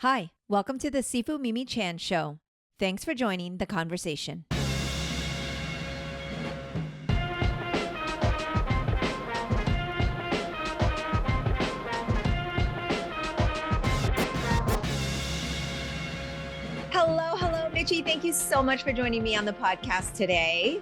Hi, welcome to the Sifu Mimi Chan show. Thanks for joining the conversation. Hello, Michi. Thank you so much for joining me on the podcast today.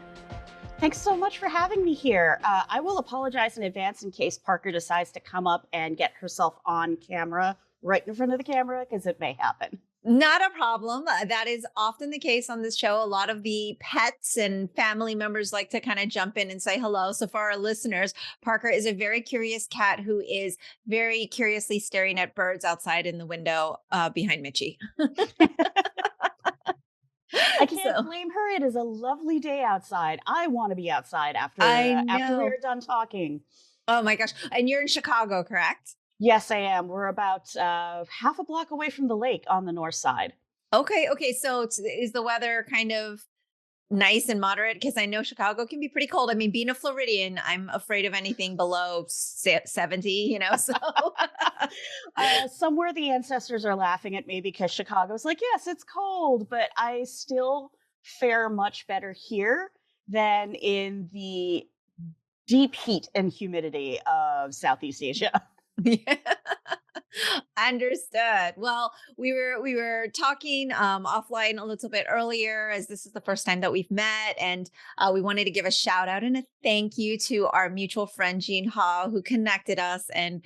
Thanks so much for having me here. I will apologize in advance in case Parker decides to come up and get herself on camera right in front of the camera, because it may happen. Not a problem. That is often the case on this show. A lot of the pets and family members like to kind of jump in and say hello. So for our listeners, Parker is a very curious cat who is very curiously staring at birds outside in the window behind Michi. I can't blame her. It is a lovely day outside. I want to be outside after we are done talking. Oh my gosh. And you're in Chicago, correct? Yes, I am. We're about half a block away from the lake on the north side. Okay. So is the weather kind of nice and moderate? Because I know Chicago can be pretty cold. I mean, being a Floridian, I'm afraid of anything below 70, so. Somewhere the ancestors are laughing at me because Chicago's like, yes, it's cold, but I still fare much better here than in the deep heat and humidity of Southeast Asia. Yeah. Understood. Well, we were talking offline a little bit earlier, as this is the first time that we've met, and we wanted to give a shout out and a thank you to our mutual friend Jean Ha, who connected us. And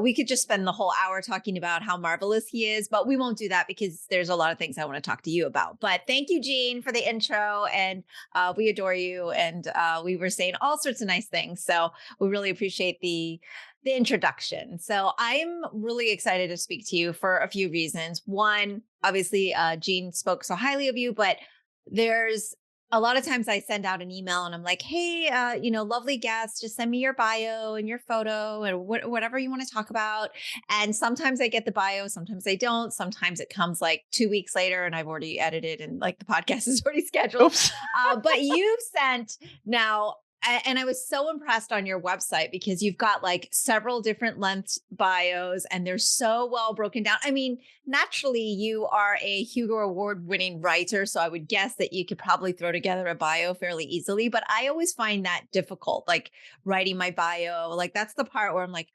we could just spend the whole hour talking about how marvelous he is, but we won't do that because there's a lot of things I want to talk to you about. But thank you, Jean, for the intro, and we adore you. And we were saying all sorts of nice things, so we really appreciate the introduction. So I'm really excited to speak to you for a few reasons. One, obviously, Jean spoke so highly of you, but there's a lot of times I send out an email and I'm like, hey, lovely guest, just send me your bio and your photo and whatever you want to talk about. And sometimes I get the bio, sometimes I don't. Sometimes it comes like 2 weeks later and I've already edited and like the podcast is already scheduled. Oops. But you've sent now. And I was so impressed on your website because you've got like several different length bios and they're so well broken down. I mean, naturally, you are a Hugo Award winning writer, so I would guess that you could probably throw together a bio fairly easily. But I always find that difficult, like writing my bio. Like that's the part where I'm like,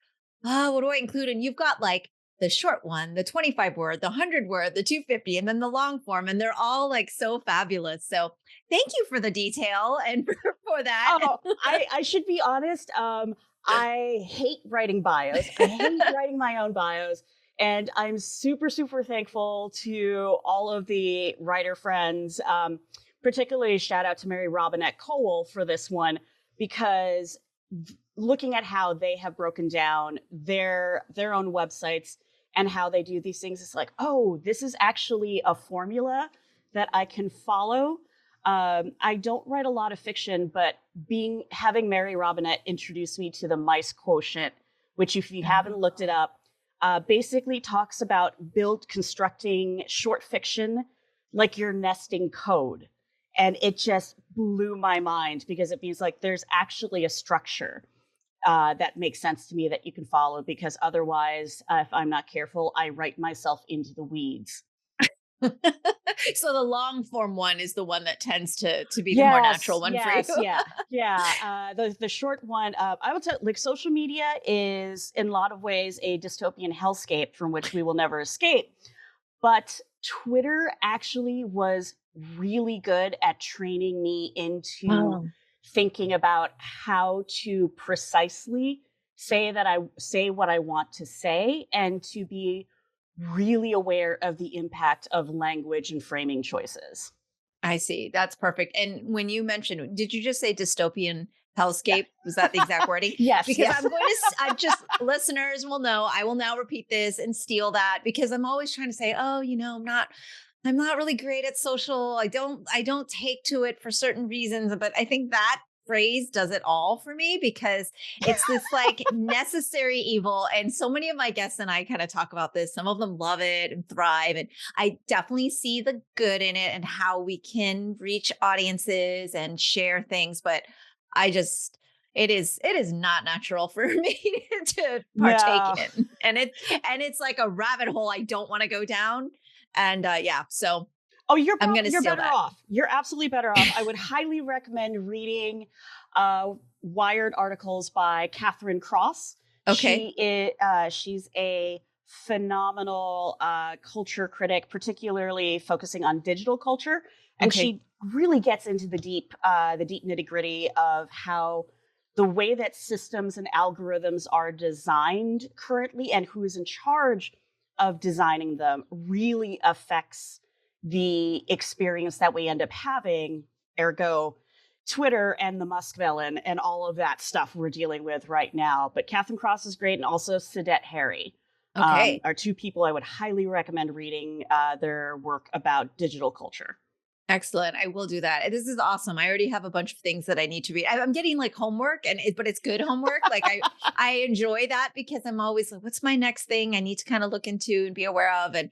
oh, what do I include? And you've got like the short one, the 25 word, the 100 word, the 250, and then the long form. And they're all like so fabulous. So thank you for the detail and for that. Oh, I should be honest. I hate writing bios. I hate writing my own bios. And I'm super, super thankful to all of the writer friends, particularly shout out to Mary Robinette Cowell for this one, because looking at how they have broken down their own websites and how they do these things, it's like, oh, this is actually a formula that I can follow. I don't write a lot of fiction, but having Mary Robinette introduce me to the MICE quotient, which if you haven't looked it up, basically talks about constructing short fiction like you're nesting code. And it just blew my mind because it means like there's actually a structure that makes sense to me that you can follow, because otherwise, if I'm not careful, I write myself into the weeds. So the long form one is the one that tends to be the more natural one for you. Yeah. The short one, I would say, like, social media is in a lot of ways a dystopian hellscape from which we will never escape. But Twitter actually was really good at training me into thinking about how to precisely say what I want to say, and to be really aware of the impact of language and framing choices. I see. That's perfect. And when you mentioned, did you just say dystopian hellscape? Was that the exact wording? Yes. Because I'm just listeners will know, I will now repeat this and steal that, because I'm always trying to say, oh, I'm not really great at social. I don't take to it for certain reasons, but I think that phrase does it all for me, because it's this like necessary evil. And so many of my guests and I kind of talk about this. Some of them love it and thrive. And I definitely see the good in it and how we can reach audiences and share things. But I just, it is not natural for me to partake No. in. And it's like a rabbit hole I don't want to go down. And yeah, so Oh, I'm gonna you're steal better that. off. You're absolutely better off. I would highly recommend reading Wired articles by Catherine Cross. Okay. She's a phenomenal culture critic, particularly focusing on digital culture, and Okay. she really gets into the deep nitty gritty of how the way that systems and algorithms are designed currently and who is in charge of designing them really affects the experience that we end up having, ergo Twitter and the Musk villain and all of that stuff we're dealing with right now. But Catherine Cross is great, and also Sadet Harry Okay. are two people I would highly recommend reading their work about digital culture. Excellent. I will do that. This is awesome. I already have a bunch of things that I need to read. I'm getting like homework, but it's good homework. Like I enjoy that because I'm always like, what's my next thing I need to kind of look into and be aware of, and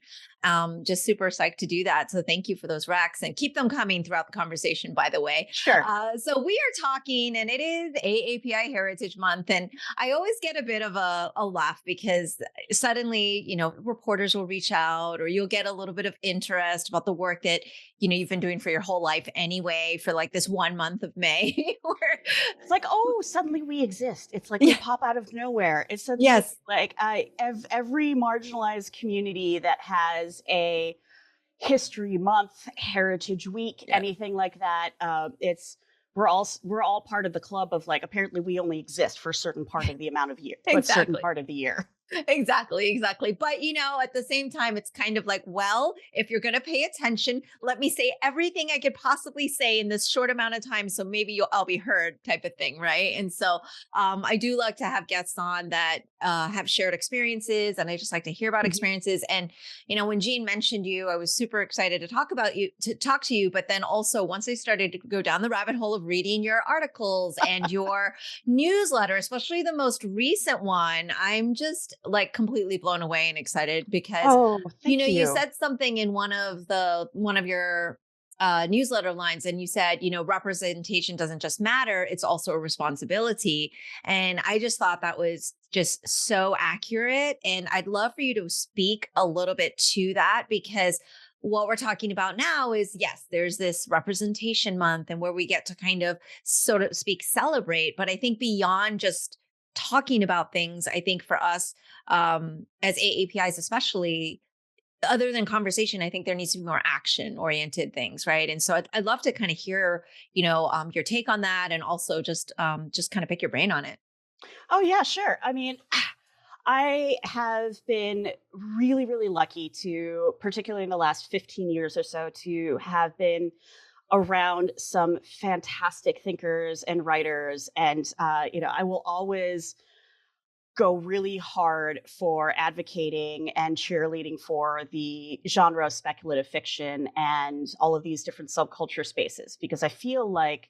just super psyched to do that. So thank you for those racks, and keep them coming throughout the conversation, by the way. Sure. So we are talking, and it is AAPI Heritage Month, and I always get a bit of a laugh because suddenly, reporters will reach out, or you'll get a little bit of interest about the work that you've been doing for your whole life anyway, for like this 1 month of May. where, It's like, oh, suddenly we exist. It's like we yeah, pop out of nowhere. It's suddenly yes, like every marginalized community that has a History Month, Heritage Week, yeah, anything like that. We're all part of the club of like, apparently we only exist for a certain part of the amount of year, but certain exactly. part of the year. Exactly. But at the same time, it's kind of like, well, if you're going to pay attention, let me say everything I could possibly say in this short amount of time. So maybe I'll be heard, type of thing. Right. And so I do like to have guests on that have shared experiences. And I just like to hear about Mhm. experiences. And, when Jean mentioned you, I was super excited to talk to you. But then also, once I started to go down the rabbit hole of reading your articles and your newsletter, especially the most recent one, I'm just like completely blown away and excited because Oh, thank you you. said something in one of your newsletter lines, and you said, representation doesn't just matter, it's also a responsibility. And I just thought that was just so accurate. And I'd love for you to speak a little bit to that, because what we're talking about now is, yes, there's this representation month, and where we get to kind of, so to speak, celebrate. But I think beyond just talking about things, I think for us, as AAPIs, especially, other than conversation, I think there needs to be more action oriented things. Right. And so I'd love to kind of hear, your take on that, and also just kind of pick your brain on it. Oh, yeah, sure. I mean, I have been really, really lucky to, particularly in the last 15 years or so, to have been around some fantastic thinkers and writers. And, I will always go really hard for advocating and cheerleading for the genre of speculative fiction and all of these different subculture spaces, because I feel like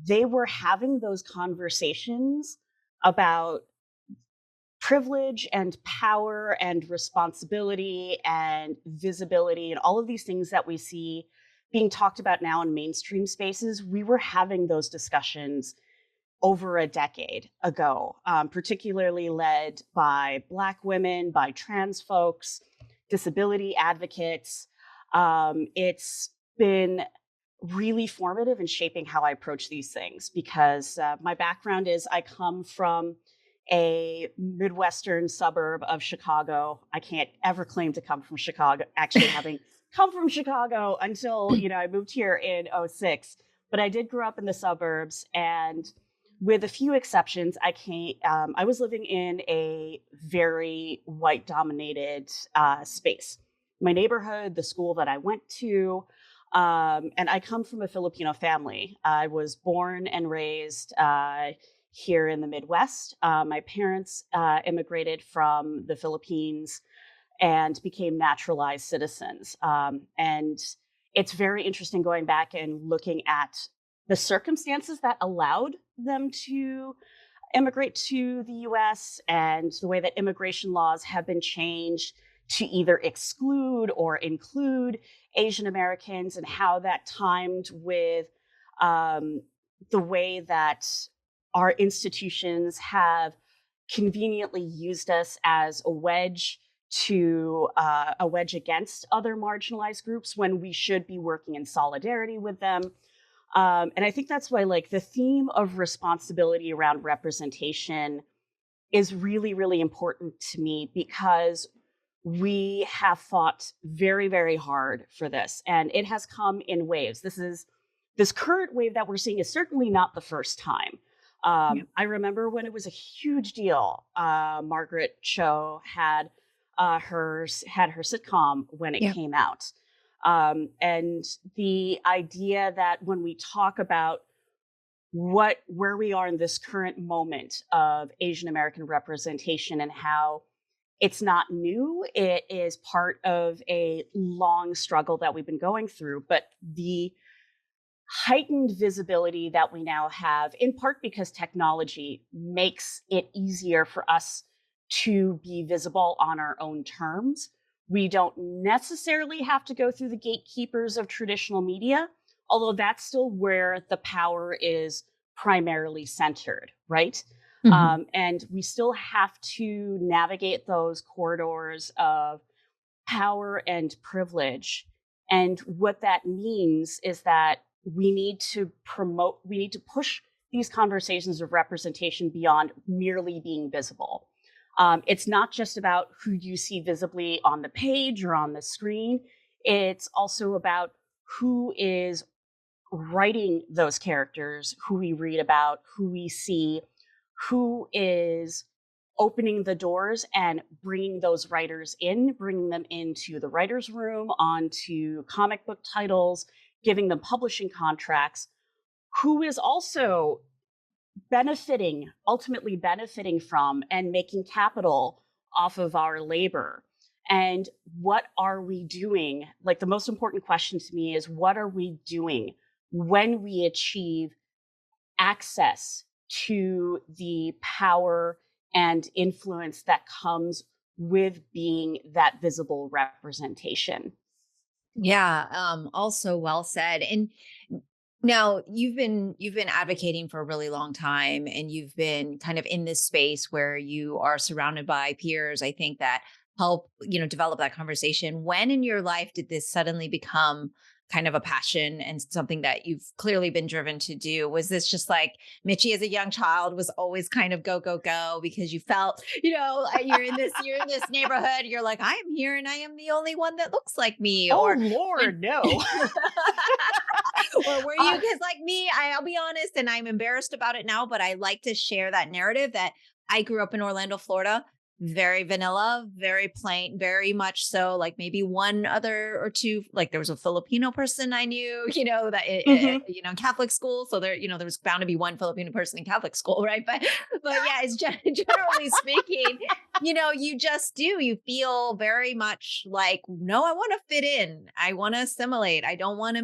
they were having those conversations about privilege and power and responsibility and visibility and all of these things that we see being talked about now in mainstream spaces. We were having those discussions over a decade ago, particularly led by Black women, by trans folks, disability advocates. It's been really formative in shaping how I approach these things, because my background is I come from a Midwestern suburb of Chicago. I can't ever claim to come from Chicago, actually having come from Chicago until, I moved here in '06. But I did grow up in the suburbs, and with a few exceptions, I was living in a very white dominated space. My neighborhood, the school that I went to, and I come from a Filipino family. I was born and raised here in the Midwest. My parents immigrated from the Philippines and became naturalized citizens. And it's very interesting going back and looking at the circumstances that allowed them to immigrate to the US and the way that immigration laws have been changed to either exclude or include Asian Americans, and how that timed with um, the way that our institutions have conveniently used us as a wedge against other marginalized groups when we should be working in solidarity with them. And I think that's why, like, the theme of responsibility around representation is really, really important to me, because we have fought very, very hard for this, and it has come in waves. This current wave that we're seeing is certainly not the first time. Yeah. I remember when it was a huge deal. Margaret Cho had her sitcom when it Yeah. came out, and the idea that when we talk about where we are in this current moment of Asian American representation and how it's not new, it is part of a long struggle that we've been going through, but the heightened visibility that we now have, in part because technology makes it easier for us to be visible on our own terms. We don't necessarily have to go through the gatekeepers of traditional media, although that's still where the power is primarily centered, right? Mhm. And we still have to navigate those corridors of power and privilege. And what that means is that we need to push these conversations of representation beyond merely being visible. It's not just about who you see visibly on the page or on the screen. It's also about who is writing those characters, who we read about, who we see, who is opening the doors and bringing those writers in, bringing them into the writer's room, onto comic book titles, giving them publishing contracts, who is also ultimately benefiting from and making capital off of our labor. And what are we doing? Like, the most important question to me is, what are we doing when we achieve access to the power and influence that comes with being that visible representation? Yeah, also well said. And now you've been advocating for a really long time, and you've been kind of in this space where you are surrounded by peers, I think, that help, develop that conversation. When in your life did this suddenly become kind of a passion and something that you've clearly been driven to do? Was this just like Michi as a young child was always kind of go, go, go because you felt, you're in this neighborhood, you're like, I am here and I am the only one that looks like me? Oh, Or when Lord, no. or were you, Uh, because like me, I'll be honest, and I'm embarrassed about it now, but I like to share that narrative that I grew up in Orlando, Florida, very vanilla, very plain, very much so. Like maybe one other or two, like there was a Filipino person I knew, mhm. Catholic school. So there was bound to be one Filipino person in Catholic school, right? But yeah, it's generally speaking, you just do. You feel very much like, no, I want to fit in. I want to assimilate. I don't want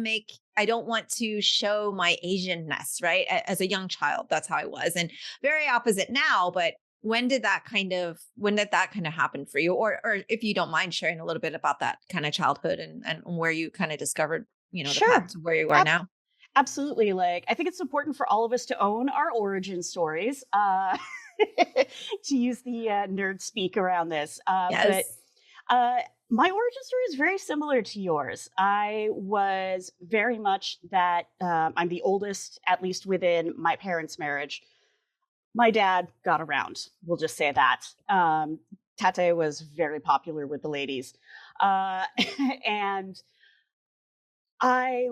to show my Asianness, right? As a young child, that's how I was. And very opposite now, but when did that kind of happen for you? Or if you don't mind sharing a little bit about that kind of childhood and where you kind of discovered, the path Sure. to where you are Ab- now. Absolutely. Like, I think it's important for all of us to own our origin stories, to use the nerd speak around this. But Yes. uh, my origin story is very similar to yours. I was very much that I'm the oldest, at least within my parents' marriage. My dad got around. We'll just say that. Tate was very popular with the ladies. Uh, and I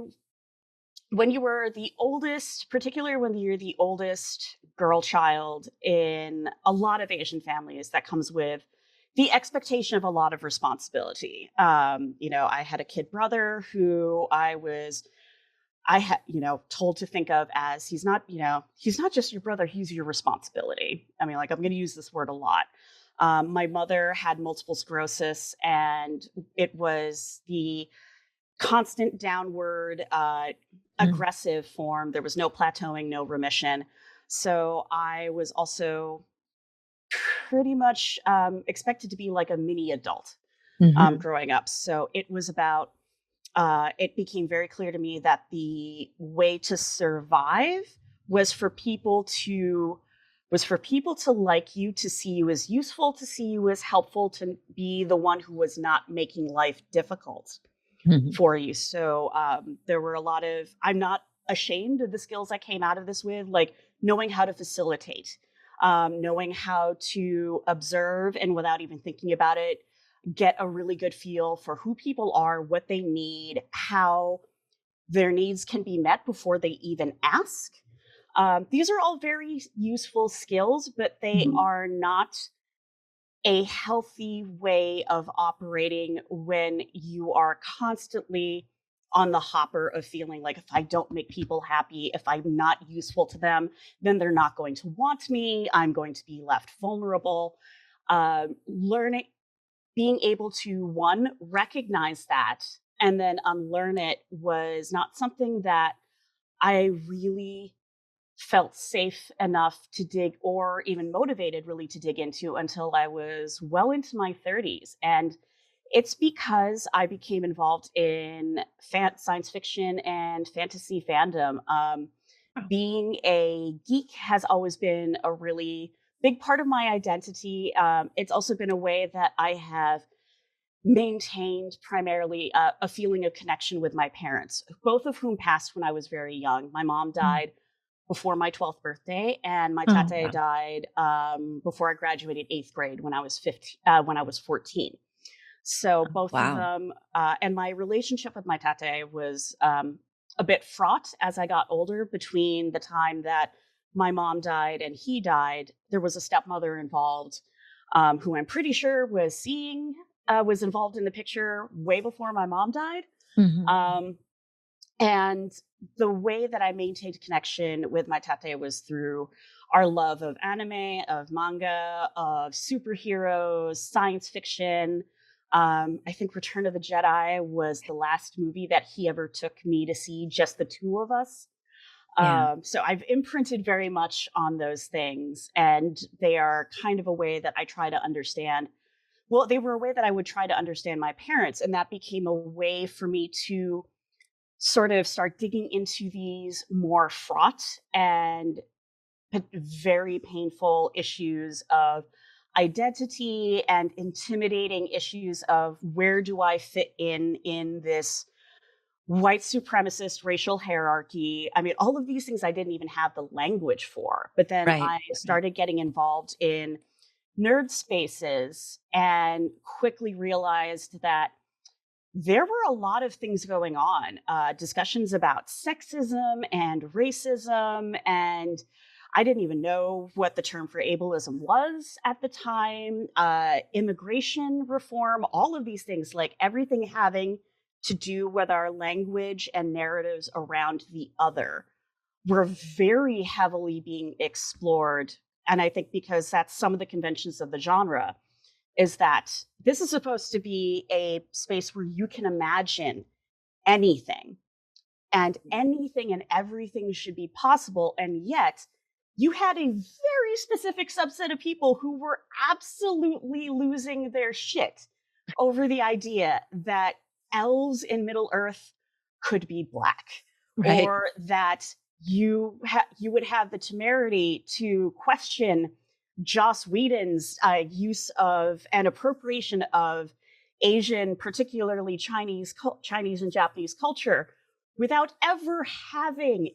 when you were the oldest, particularly when you're the oldest girl child in a lot of Asian families, that comes with the expectation of a lot of responsibility. I had a kid brother who I had, told to think of as, he's not just your brother, he's your responsibility. I mean, like, I'm going to use this word a lot. My mother had multiple sclerosis, and it was the constant downward, Mm. aggressive form. There was no plateauing, no remission. So I was also pretty much expected to be like a mini adult Mhm. growing up. So it became very clear to me that the way to survive was for people to like you, to see you as useful, to see you as helpful, to be the one who was not making life difficult for you. So there were a lot of, I'm not ashamed of the skills I came out of this with, like knowing how to facilitate, knowing how to observe, and without even thinking about it, get a really good feel for who people are, what they need, how their needs can be met before they even ask. These are all very useful skills, but they are not a healthy way of operating when you are constantly on the hopper of feeling like, if I don't make people happy, if I'm not useful to them, then they're not going to want me. I'm going to be left vulnerable. Learning, being able to, one, recognize that and then unlearn it was not something that I really felt safe enough to dig, or even motivated really to dig into, until I was well into my 30s. And it's because I became involved in science fiction and fantasy fandom. Being a geek has always been a really big part of my identity. It's also been a way that I have maintained primarily a feeling of connection with my parents, both of whom passed when I was very young. My mom died before my 12th birthday, and my tate died before I graduated 8th grade when I was 14. So both of them, and my relationship with my tate was a bit fraught as I got older. Between the time that my mom died and he died, there was a stepmother involved, who I'm pretty sure was involved in the picture way before my mom died. And the way that I maintained connection with my tate was through our love of anime, of manga, of superheroes, science fiction. I think Return of the Jedi was the last movie that he ever took me to see, just the two of us. So I've imprinted very much on those things, and they are kind of a way that I try to understand. Well, they were a way that I would try to understand my parents, and that became a way for me to sort of start digging into these more fraught and very painful issues of identity, and intimidating issues of, where do I fit in this white supremacist racial hierarchy? I mean, all of these things I didn't even have the language for. But then I started getting involved in nerd spaces and quickly realized that there were a lot of things going on, discussions about sexism and racism, and I didn't even know what the term for ableism was at the time, immigration reform, all of these things, like everything having to do with our language and narratives around the other, were very heavily being explored. And I think because that's some of the conventions of the genre, is that this is supposed to be a space where you can imagine anything, and anything and everything should be possible. And yet you had a very specific subset of people who were absolutely losing their shit over the idea that elves in Middle Earth could be Black, or that you would have the temerity to question Joss Whedon's use of and appropriation of Asian, particularly Chinese and Japanese culture, without ever having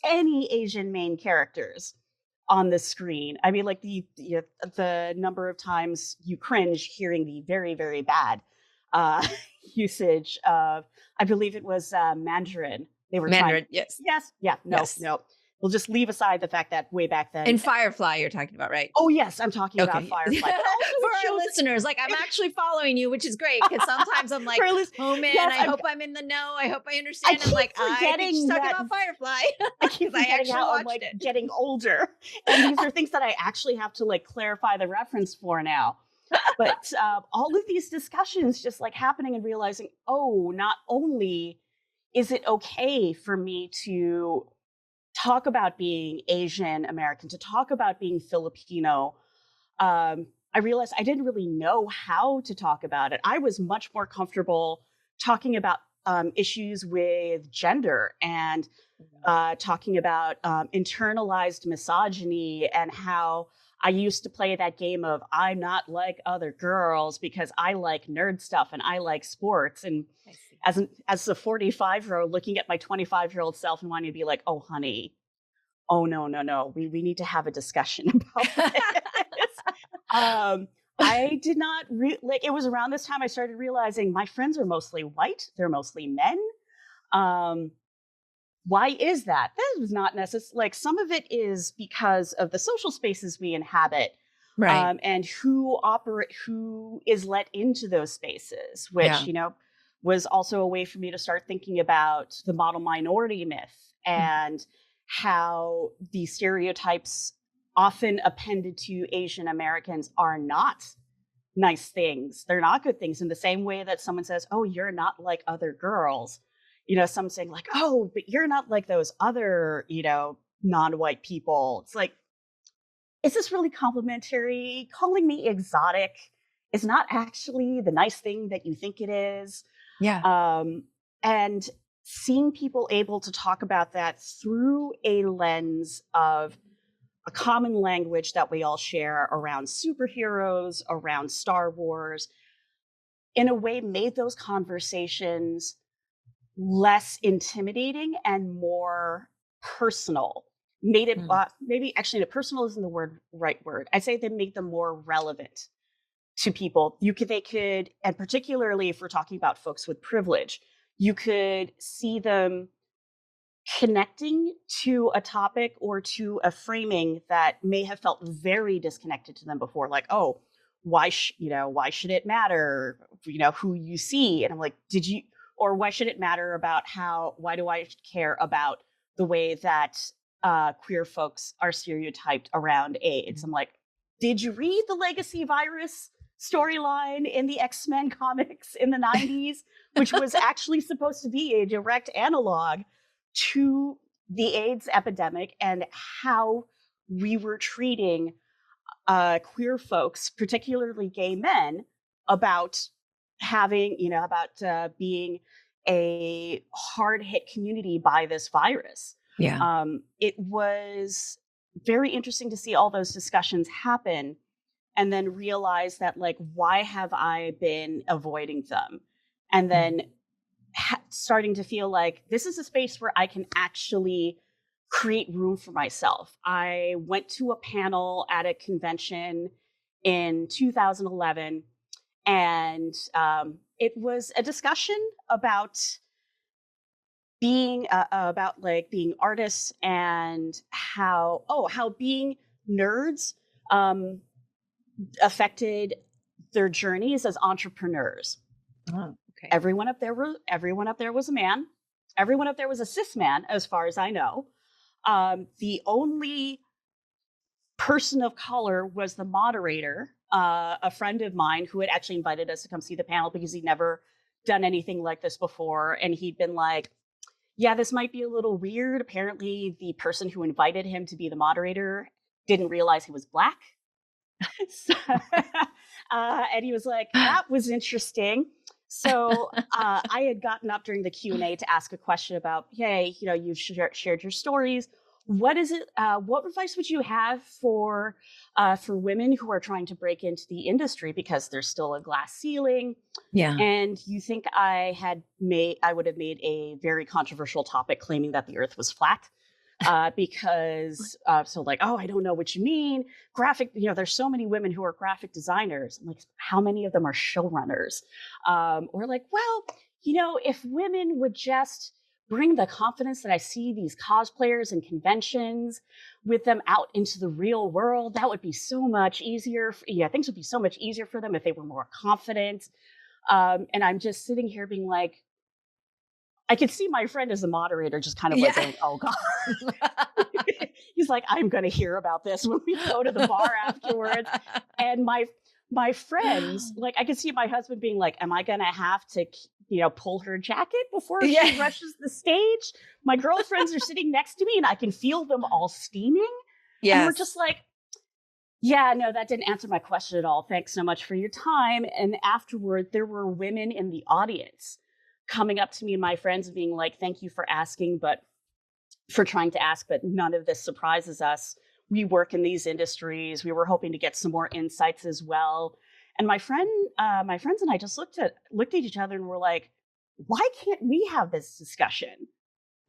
any Asian main characters on the screen. I mean, like the number of times you cringe hearing the very, very bad usage of, I believe it was Mandarin. They were Mandarin, no. We'll just leave aside the fact that way back then. And Firefly, you're talking about, right? Oh, yes, I'm talking about Firefly. For our listeners, like, I'm actually following you, which is great, because sometimes I'm like, oh man, I hope I'm in the know. I hope I understand. I'm like, I think she's talking about Firefly. I keep forgetting how I'm like getting older. And these are things that I actually have to like clarify the reference for now. But all of these discussions just like happening and realizing, oh, not only is it okay for me to talk about being Asian American, to talk about being Filipino, I realized I didn't really know how to talk about it. I was much more comfortable talking about issues with gender and talking about internalized misogyny and how I used to play that game of I'm not like other girls because I like nerd stuff and I like sports. And as a 45-year-old looking at my 25-year-old self and wanting to be like, oh, honey, oh, no. We need to have a discussion about this. I did not it was around this time I started realizing my friends are mostly white. They're mostly men. Why is that? That was not necessary. Like some of it is because of the social spaces we inhabit, Right. and who is let into those spaces, which, was also a way for me to start thinking about the model minority myth and how the stereotypes often appended to Asian Americans are not nice things. They're not good things in the same way that someone says, oh, you're not like other girls. Some saying like, oh, but you're not like those other, non-white people. It's like, is this really complimentary? Calling me exotic is not actually the nice thing that you think it is. Yeah. And seeing people able to talk about that through a lens of a common language that we all share around superheroes, around Star Wars, in a way made those conversations less intimidating and more personal. Made it maybe actually personal isn't the right word. I'd say they make them more relevant to people. They could, and particularly if we're talking about folks with privilege, you could see them connecting to a topic or to a framing that may have felt very disconnected to them before. Like, oh, why should it matter? Who you see, and I'm like, or why should it matter about why do I care about the way that queer folks are stereotyped around AIDS? I'm like, did you read the Legacy Virus storyline in the X-Men comics in the 90s, which was actually supposed to be a direct analog to the AIDS epidemic and how we were treating queer folks, particularly gay men, about being a hard hit community by this virus. Yeah. It was very interesting to see all those discussions happen and then realize that, like, why have I been avoiding them? And then starting to feel like this is a space where I can actually create room for myself. I went to a panel at a convention in 2011, and it was a discussion about being being artists and how being nerds affected their journeys as entrepreneurs. Oh, okay. Everyone up there was a man. Everyone up there was a cis man, as far as I know. The only person of color was the moderator, a friend of mine who had actually invited us to come see the panel because he'd never done anything like this before. And he'd been like, yeah, this might be a little weird. Apparently, the person who invited him to be the moderator didn't realize he was Black. And he was like, that was interesting. So I had gotten up during the Q&A to ask a question about, hey, you've shared your stories. What is it? What advice would you have for women who are trying to break into the industry because there's still a glass ceiling? Yeah. And you think I would have made a very controversial topic claiming that the Earth was flat. Because so like, oh, I don't know what you mean. Graphic, there's so many women who are graphic designers. I'm like, how many of them are showrunners? Or like, well, if women would just bring the confidence that I see these cosplayers and conventions with them out into the real world, that would be so much easier. Things would be so much easier for them if they were more confident. And I'm just sitting here being like, I could see my friend as a moderator just kind of like going, oh God. He's like, I'm going to hear about this when we go to the bar afterwards. And my friends, like, I could see my husband being like, am I going to have to, pull her jacket before she rushes the stage? My girlfriends are sitting next to me and I can feel them all steaming. Yeah. And we're just like, yeah, no, that didn't answer my question at all. Thanks so much for your time. And afterward, there were women in the audience coming up to me and my friends and being like, thank you for asking, but for trying to ask, but none of this surprises us. We work in these industries. We were hoping to get some more insights as well. And my friends and I just looked at each other and were like, why can't we have this discussion?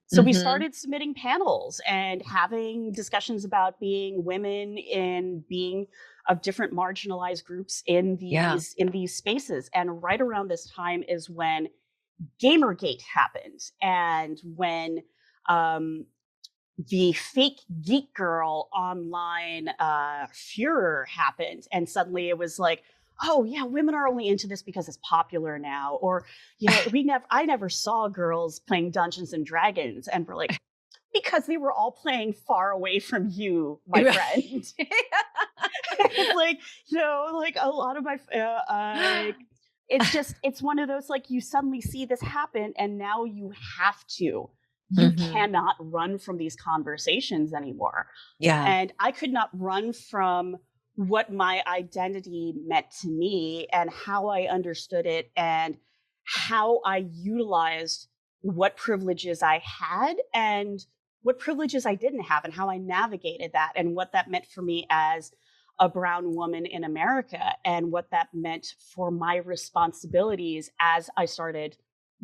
So we Mhm. started submitting panels and having discussions about being women and being of different marginalized groups Yeah. in these spaces. And right around this time is when Gamergate happened, and when um, the fake geek girl online furor happened, and suddenly it was like, oh yeah, women are only into this because it's popular now, or I never saw girls playing Dungeons and Dragons, and we're like, because they were all playing far away from you, my Right. friend. It's like, like a lot of my it's just, it's one of those, like, you suddenly see this happen and now you Mhm. cannot run from these conversations anymore. Yeah. And I could not run from what my identity meant to me and how I understood it, and how I utilized what privileges I had and what privileges I didn't have, and how I navigated that, and what that meant for me as a brown woman in America, and what that meant for my responsibilities as I started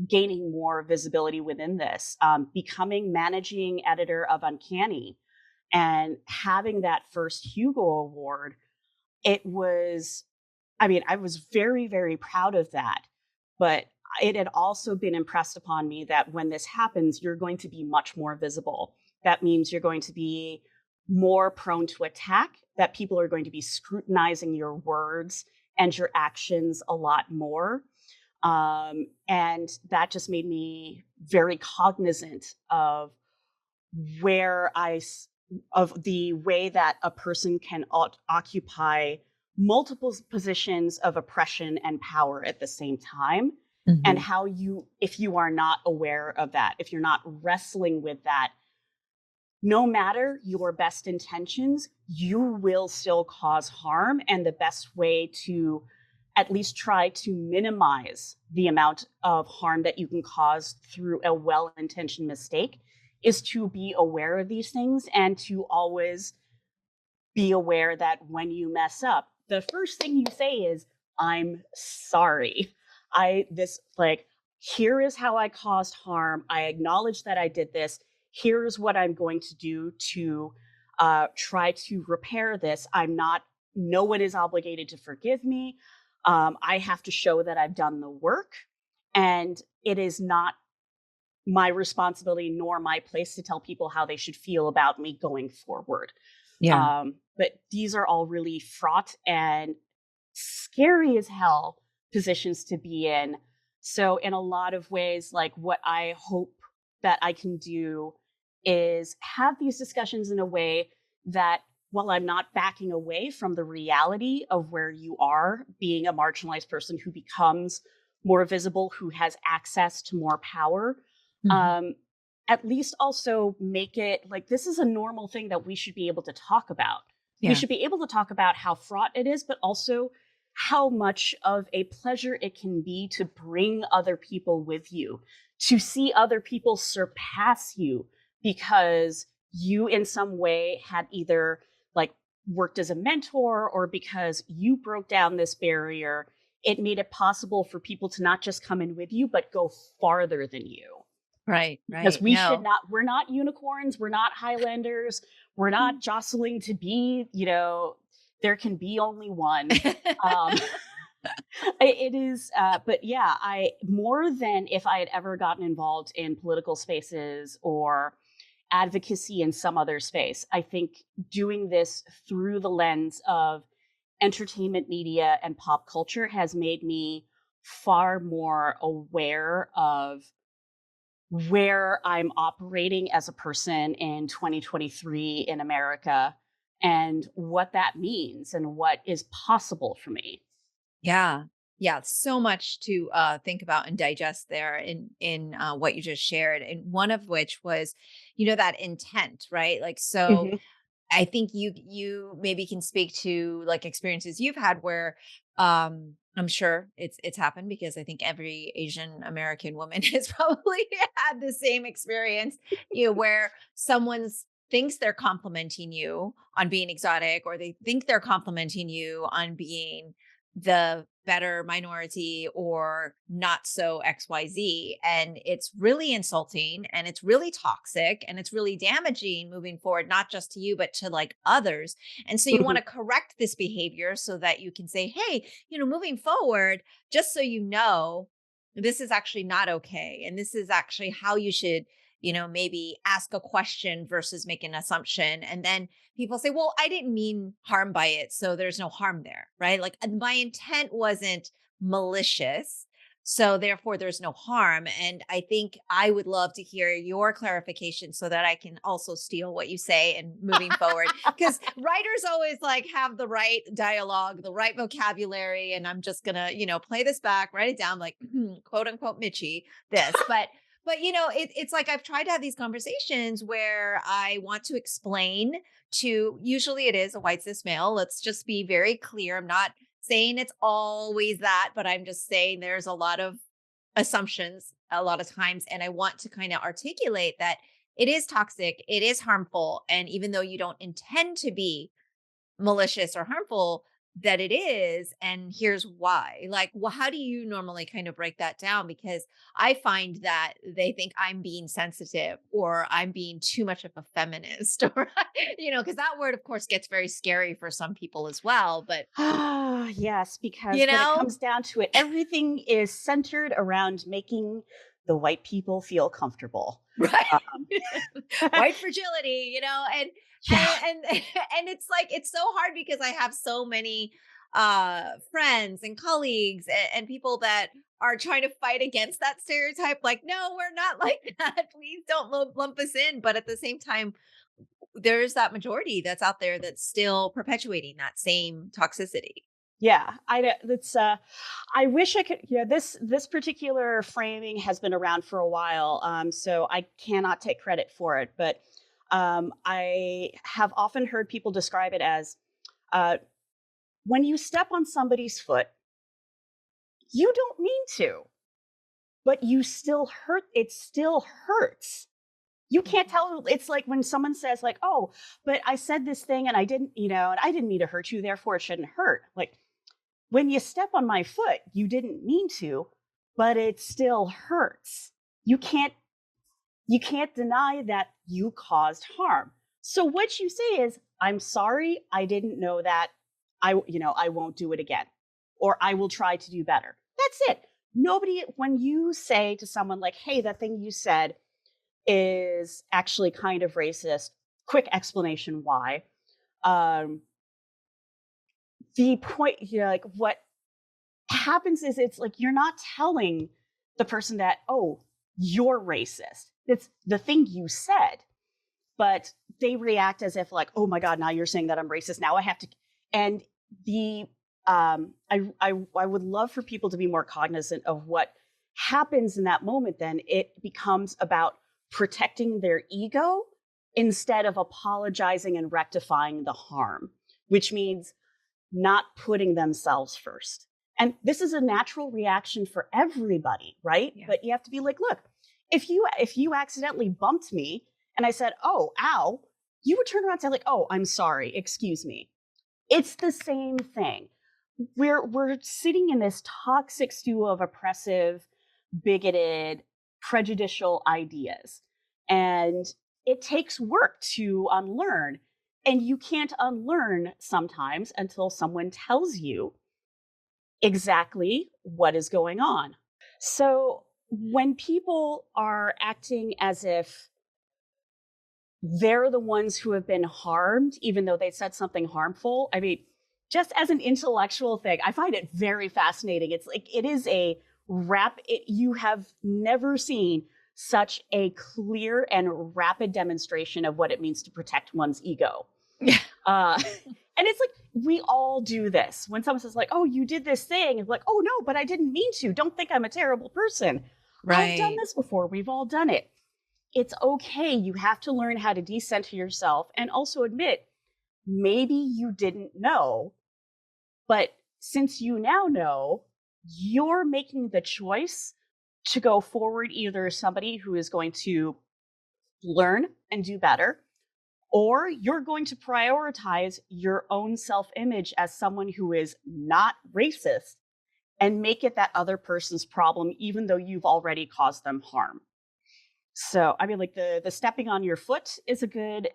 gaining more visibility within this, becoming managing editor of Uncanny and having that first Hugo Award. It was, I mean, I was very, very proud of that. But it had also been impressed upon me that when this happens, you're going to be much more visible. That means you're going to be more prone to attack, that people are going to be scrutinizing your words and your actions a lot more. And that just made me very cognizant of where of the way that a person can occupy multiple positions of oppression and power at the same time, and Mhm. how if you are not aware of that, if you're not wrestling with that, no matter your best intentions, you will still cause harm. And the best way to at least try to minimize the amount of harm that you can cause through a well intentioned mistake is to be aware of these things, and to always be aware that when you mess up, the first thing you say is, I'm sorry. Like, here is how I caused harm. I acknowledge that I did this. Here's what I'm going to do to try to repair this. No one is obligated to forgive me. I have to show that I've done the work. And it is not my responsibility nor my place to tell people how they should feel about me going forward. Yeah. But these are all really fraught and scary as hell positions to be in. So, in a lot of ways, like, what I hope that I can do is have these discussions in a way that, while I'm not backing away from the reality of where you are being a marginalized person who becomes more visible, who has access to more power, Mhm. um, at least also make it like this is a normal thing that we should be able to talk about. We Yeah. should be able to talk about how fraught it is, but also how much of a pleasure it can be to bring other people with you, to see other people surpass you because you, in some way, had either like worked as a mentor, or because you broke down this barrier, it made it possible for people to not just come in with you, but go farther than you. Right, Because right. No. we're not unicorns, we're not Highlanders, we're not jostling to be, there can be only one. Um, it is, but yeah, more than if I had ever gotten involved in political spaces or advocacy in some other space, I think doing this through the lens of entertainment media and pop culture has made me far more aware of where I'm operating as a person in 2023 in America, and what that means and what is possible for me. Yeah. Yeah, so much to think about and digest there in what you just shared, and one of which was, that intent, right? Like, so Hmm. I think you maybe can speak to like experiences you've had where um I'm sure it's happened because I think every Asian American woman has probably had the same experience, where someone's thinks they're complimenting you on being exotic, or they think they're complimenting you on being the better minority or not so XYZ. And it's really insulting and it's really toxic and it's really damaging moving forward, not just to you, but to like others. And so you want Mhm. to correct this behavior so that you can say, hey, moving forward, just so you know, this is actually not okay. And this is actually how you should, maybe ask a question versus make an assumption. And then people say, well, I didn't mean harm by it. So there's no harm there, right? Like my intent wasn't malicious. So therefore, there's no harm. And I think I would love to hear your clarification so that I can also steal what you say and moving forward. Because writers always like have the right dialogue, the right vocabulary. And I'm just gonna, play this back, write it down, like quote unquote Michi, this. But it's like I've tried to have these conversations where I want to explain to, usually it is a white cis male. Let's just be very clear. I'm not saying it's always that, but I'm just saying there's a lot of assumptions a lot of times. And I want to kind of articulate that it is toxic, it is harmful. And even though you don't intend to be malicious or harmful, that it is, and here's why. Like, well, how do you normally kind of break that down? Because I find that they think I'm being sensitive or I'm being too much of a feminist, or because that word, of course, gets very scary for some people as well. But Ah, yes, because you when it know, comes down to it, everything is centered around making the white people feel comfortable. right? Um, White fragility, and yeah. and and it's like it's so hard because I have so many friends and colleagues and people that are trying to fight against that stereotype, like, no, we're not like that, please don't lump us in. But at the same time, there's that majority that's out there that's still perpetuating that same toxicity. Yeah, that's I wish I could, this particular framing has been around for a while. So I cannot take credit for it, but I have often heard people describe it as uh when you step on somebody's foot, you don't mean to, but you still hurt, it still hurts. You can't Mhm. tell. It's like when someone says like, "Oh, but I said this thing and I didn't, and I didn't mean to hurt you, therefore it shouldn't hurt." Like, when you step on my foot, you didn't mean to, but it still hurts. You can't you can't deny that you caused harm. So what you say is, "I'm sorry, I didn't know that. I won't do it again, or I will try to do better." That's it. Nobody, when you say to someone like, "Hey, that thing you said is actually kind of racist." Quick explanation why. Um, the point, like what happens is it's like you're not telling the person that, "Oh, you're racist." It's the thing you said, but they react as if like, "Oh my God, now you're saying that I'm racist. Now I have to." And the I would love for people to be more cognizant of what happens in that moment. Then it becomes about protecting their ego instead of apologizing and rectifying the harm, which means not putting themselves first. And this is a natural reaction for everybody, right? Yeah. But you have to be like, look, if you accidentally bumped me and I said, "Oh, ow," you would turn around and say like, "Oh, I'm sorry, excuse me." It's the same thing. We're sitting in this toxic stew of oppressive, bigoted, prejudicial ideas. And it takes work to unlearn. And you can't unlearn sometimes until someone tells you exactly what is going on. So when people are acting as if they're the ones who have been harmed, even though they said something harmful, I mean, just as an intellectual thing, I find it very fascinating. It's like it is a you have never seen such a clear and rapid demonstration of what it means to protect one's ego. Yeah. Uh, and it's like we all do this. When someone says like, "Oh, you did this thing," it's like, "Oh no, but I didn't mean to. Don't think I'm a terrible person." I've done Right. this before. We've all done it. It's okay. You have to learn how to decenter yourself and also admit maybe you didn't know, but since you now know, you're making the choice to go forward, either somebody who is going to learn and do better, or you're going to prioritize your own self image as someone who is not racist and make it that other person's problem, even though you've already caused them harm. So, I mean, like the stepping on your foot is a good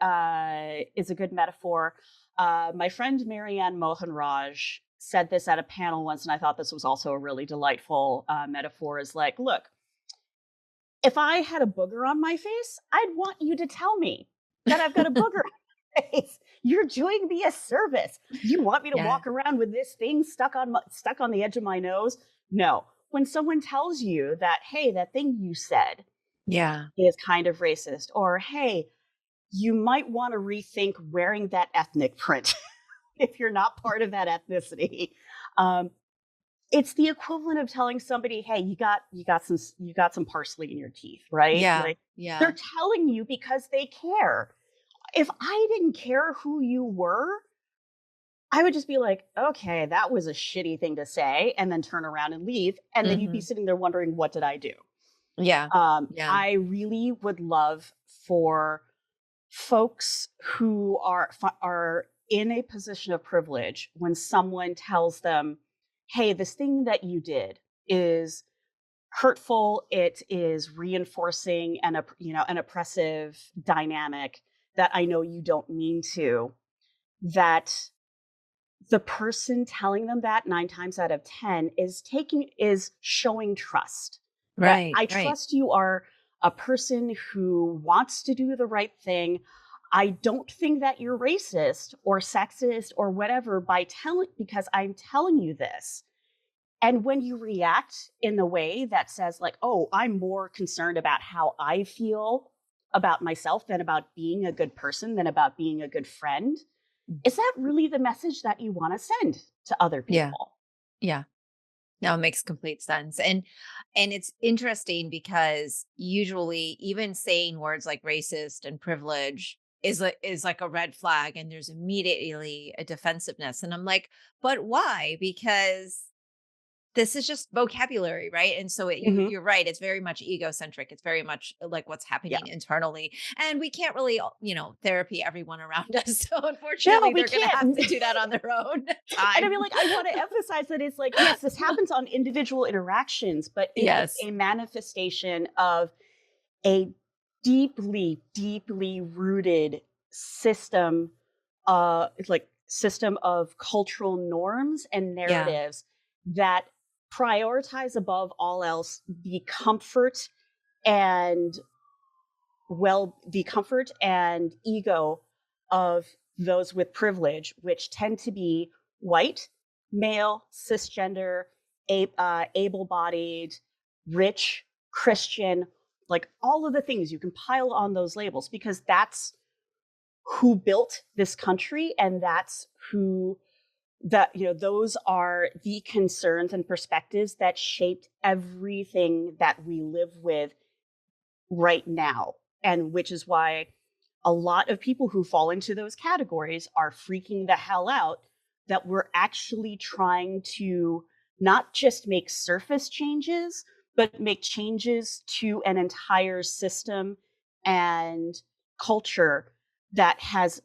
metaphor. My friend Marianne Mohanraj said this at a panel once, and I thought this was also a really delightful metaphor. Is like, look, if I had a booger on my face, I'd want you to tell me that I've got a booger on my face. You're doing me a service. You want me to Yeah. walk around with this thing stuck on the edge of my nose? No. When someone tells you that, hey, that thing you said Yeah. is kind of racist, or hey, you might want to rethink wearing that ethnic print if you're not part of that ethnicity. Um, it's the equivalent of telling somebody, hey, you got some parsley in your teeth, right? Yeah. Like, Yeah. they're telling you because they care. If I didn't care who you were, I would just be like, okay, that was a shitty thing to say, and then turn around and leave. And then you'd be Hmm. sitting there wondering, what did I do? Yeah. Yeah. I really would love for folks who are in a position of privilege, when someone tells them, "Hey, this thing that you did is hurtful. It is reinforcing an oppressive dynamic that I know you don't mean to." That the person telling them that 9 times out of 10 is showing trust. That Right. I Right. trust you are a person who wants to do the right thing. I don't think that you're racist or sexist or whatever because I'm telling you this. And when you react in the way that says like, "Oh, I'm more concerned about how I feel about myself than about being a good person, than about being a good friend," is that really the message that you want to send to other Yeah. people? Yeah. No, it makes complete sense. And it's interesting because usually even saying words like racist and privilege is like a red flag, and there's immediately a defensiveness. And I'm like, but why? Because this is just vocabulary, right? And so Mhm. you're right. It's very much egocentric. It's very much like what's Yeah. happening internally, and we can't really, therapy everyone around us. So No, unfortunately, we they're going to have can't. to do that on their own And I time. mean, like, I want to emphasize that it's like, yes, this happens on individual interactions, but it is Yes. a manifestation of a deeply, deeply rooted system, system of cultural norms and Yeah. narratives that prioritize above all else and the comfort and ego of those with privilege, which tend to be white, male, cisgender, able bodied, rich, Christian, like all of the things you can pile on those labels, because that's who built this country, and that's who those are the concerns and perspectives that shaped everything that we live with right now. And which is why a lot of people who fall into those categories are freaking the hell out that we're actually trying to not just make surface changes, but make changes to an entire system and culture that has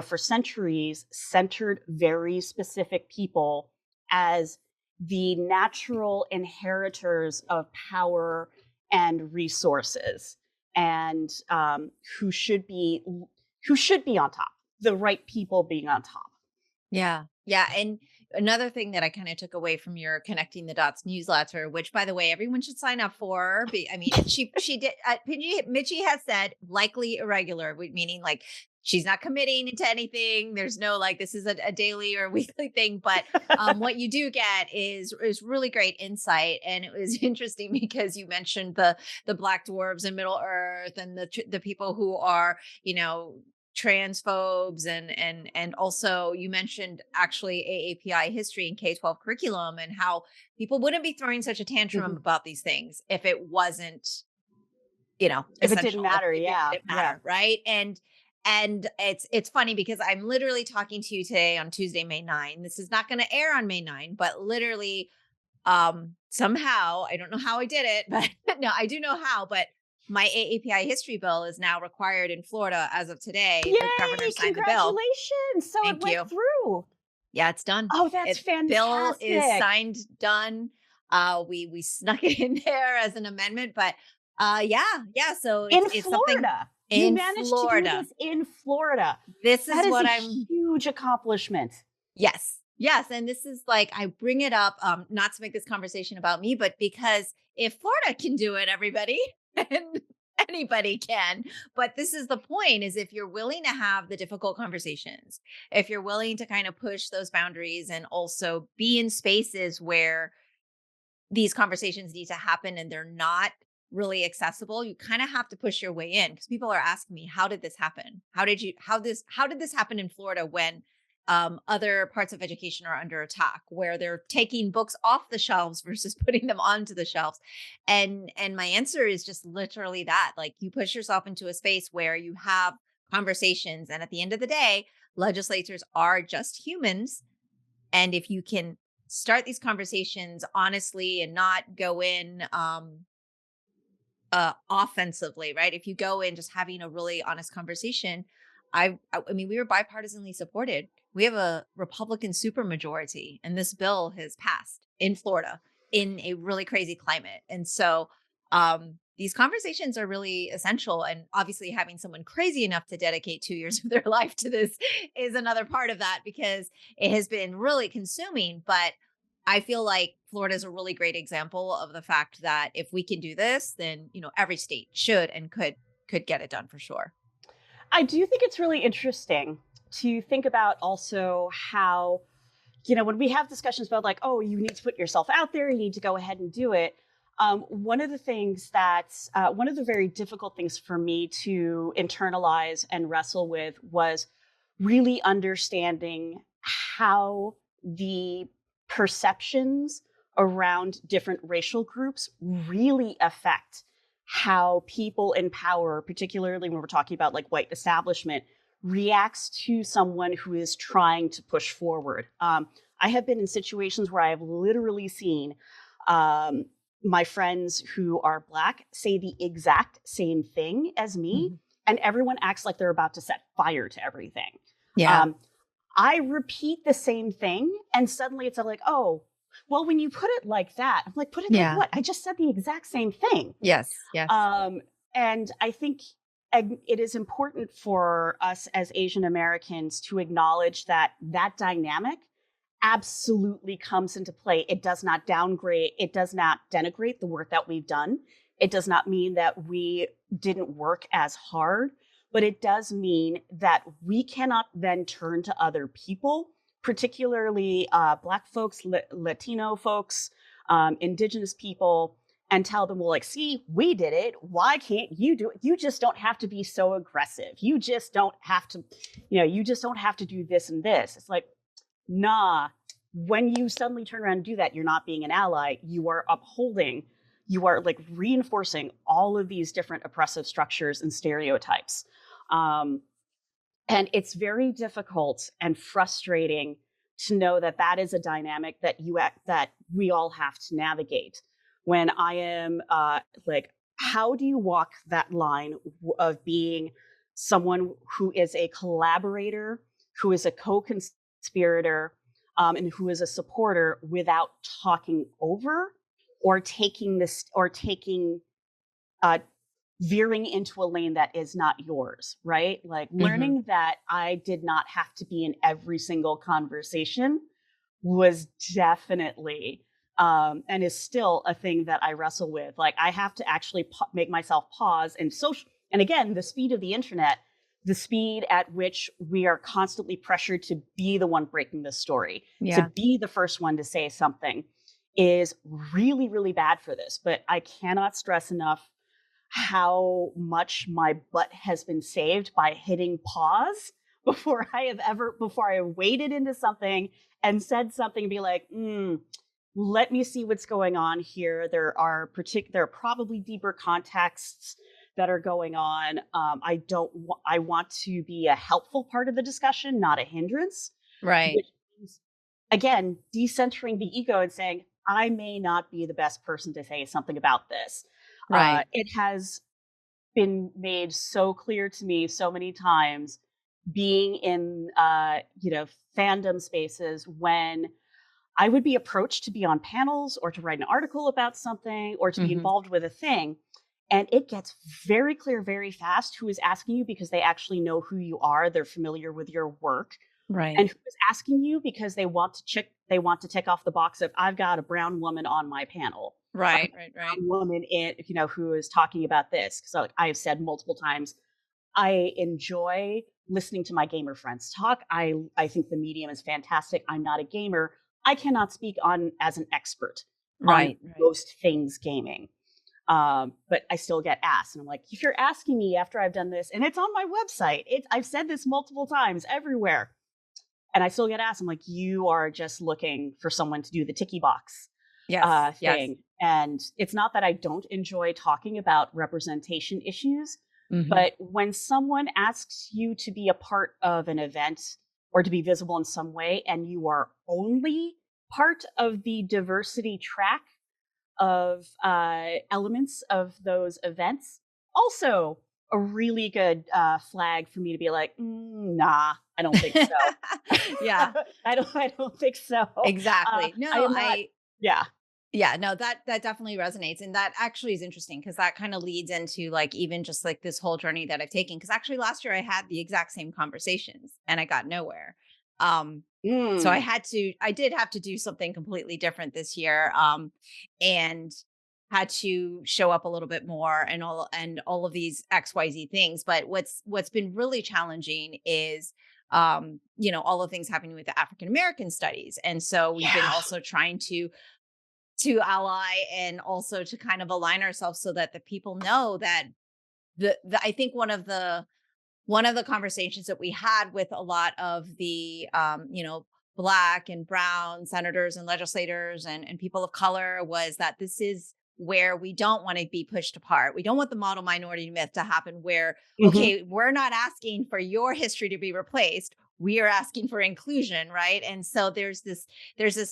for centuries centered very specific people as the natural inheritors of power and resources, and who should be on top, the right people being on top. Yeah. Yeah. And another thing that I kind of took away from your Connecting the Dots newsletter, which by the way, everyone should sign up for. I mean, she did, Michi has said likely irregular, meaning like she's not committing to anything. There's no like, this is a daily or weekly thing. But what you do get is really great insight. And it was interesting because you mentioned the Black dwarves in Middle Earth and the people who are, transphobes, and also you mentioned actually AAPI history and K-12 curriculum, and how people wouldn't be throwing such a tantrum Mhm. about these things if it wasn't, If it didn't essential, if matter, it yeah, didn't yeah. matter, right? And it's funny because I'm literally talking to you today on Tuesday, May 9. This is not going to air on May 9, but literally somehow, I don't know how I did it, but no, I do know how, but my AAPI history bill is now required in Florida as of today. The governor Yay! signed the bill. Congratulations! So it Thank went you. through. Yeah, it's done. Oh, that's It bill is fantastic. signed, done. We snuck it in there as an amendment, but yeah. So In it's something Florida. You in managed to do Florida. this in Florida. This That is is what a I'm huge accomplishment. Yes. Yes. And this is like, I bring it up, not to make this conversation about me, but because if Florida can do it, everybody, and anybody can. But this is the point is if you're willing to have the difficult conversations, if you're willing to kind of push those boundaries and also be in spaces where these conversations need to happen and they're not really accessible, you kind of have to push your way in because people are asking me, how did this happen? How did this happen in Florida when other parts of education are under attack, where they're taking books off the shelves versus putting them onto the shelves? And my answer is just literally that. Like, you push yourself into a space where you have conversations, and at the end of the day, legislators are just humans, and if you can start these conversations honestly and not go in offensively, right? If you go in just having a really honest conversation, I mean, we were bipartisanly supported. We have a Republican supermajority, and this bill has passed in Florida in a really crazy climate. And so these conversations are really essential. And obviously, having someone crazy enough to dedicate 2 years of their life to this is another part of that, because it has been really consuming. But I feel like Florida is a really great example of the fact that if we can do this, then every state should and could get it done for sure. I do think it's really interesting to think about also how, when we have discussions about like, oh, you need to put yourself out there, you need to go ahead and do it. One of the things that's one of the very difficult things for me to internalize and wrestle with was really understanding how the perceptions around different racial groups really affect how people in power, particularly when we're talking about like white establishment, reacts to someone who is trying to push forward. I have been in situations where I have literally seen my friends who are Black say the exact same thing as me, Mhm. and everyone acts like they're about to set fire to everything. Yeah. Um, I repeat the same thing, and suddenly it's like, oh, well, when you put it like that, I'm like, put it like Yeah. what? I just said the exact same thing. Yes. Yes. And I think it is important for us as Asian Americans to acknowledge that that dynamic absolutely comes into play. It does not downgrade, it does not denigrate the work that we've done. It does not mean that we didn't work as hard, but it does mean that we cannot then turn to other people, particularly Black folks, Latino folks, Indigenous people, and tell them, well, like, see, we did it. Why can't you do it? You just don't have to be so aggressive. You just don't have to, you just don't have to do this and this. It's like, nah, when you suddenly turn around and do that, you're not being an ally. You are upholding, you are like reinforcing all of these different oppressive structures and stereotypes. And it's very difficult and frustrating to know that that is a dynamic that that we all have to navigate. When I am like, how do you walk that line of being someone who is a collaborator, who is a co-conspirator, and who is a supporter without talking over or taking veering into a lane that is not yours, right? Like Hmm. learning that I did not have to be in every single conversation was definitely and is still a thing that I wrestle with. Like I have to actually make myself pause and social. And again, the speed of the internet, the speed at which we are constantly pressured to be the one breaking the story, to Yeah. be the first one to say something, is really, really bad for this. But I cannot stress enough how much my butt has been saved by hitting pause before I have waded into something and said something and be like, let me see what's going on here. There are probably deeper contexts that are going on. I want to be a helpful part of the discussion, not a hindrance, Right. which means, again, decentering the ego and saying, I may not be the best person to say something about this. Right. It has been made so clear to me so many times being in, fandom spaces when I would be approached to be on panels or to write an article about something or to be Hmm. involved with a thing. And it gets very clear very fast who is asking you because they actually know who you are. They're familiar with your work. Right. And who is asking you because they want to tick off the box of I've got a brown woman on my panel. Or I've Right. got Right. a Right. brown woman who is talking about this. Because I have said multiple times, I enjoy listening to my gamer friends talk. I think the medium is fantastic. I'm not a gamer. I cannot speak on as an expert on Right. Right. most things gaming. But I still get asked, and I'm like, if you're asking me after I've done this, and it's on my website, I've said this multiple times everywhere, and I still get asked. I'm like, you are just looking for someone to do the ticky box Yes. Yes. thing. And it's not that I don't enjoy talking about representation issues, Hmm. but when someone asks you to be a part of an event or to be visible in some way, and you are only part of the diversity track of elements of those events, also a really good flag for me to be like, nah, I don't think so. Yeah. I don't think so. Exactly. I No, am not. Yeah. yeah, no, that definitely resonates. And that actually is interesting because that kind of leads into like even just like this whole journey that I've taken. Cause actually last year I had the exact same conversations and I got nowhere. Um, so Mm. I did have to do something completely different this year. And had to show up a little bit more and all of these XYZ things. But what's been really challenging is all the things happening with the African American studies. And so we've been Yeah. also trying to ally and also to kind of align ourselves so that the people know that the I think one of the conversations that we had with a lot of the black and brown senators and legislators and people of color was that this is where we don't want to be pushed apart. We don't want the model minority myth to happen where, Hmm. okay, we're not asking for your history to be replaced. We are asking for inclusion, right? And so there's this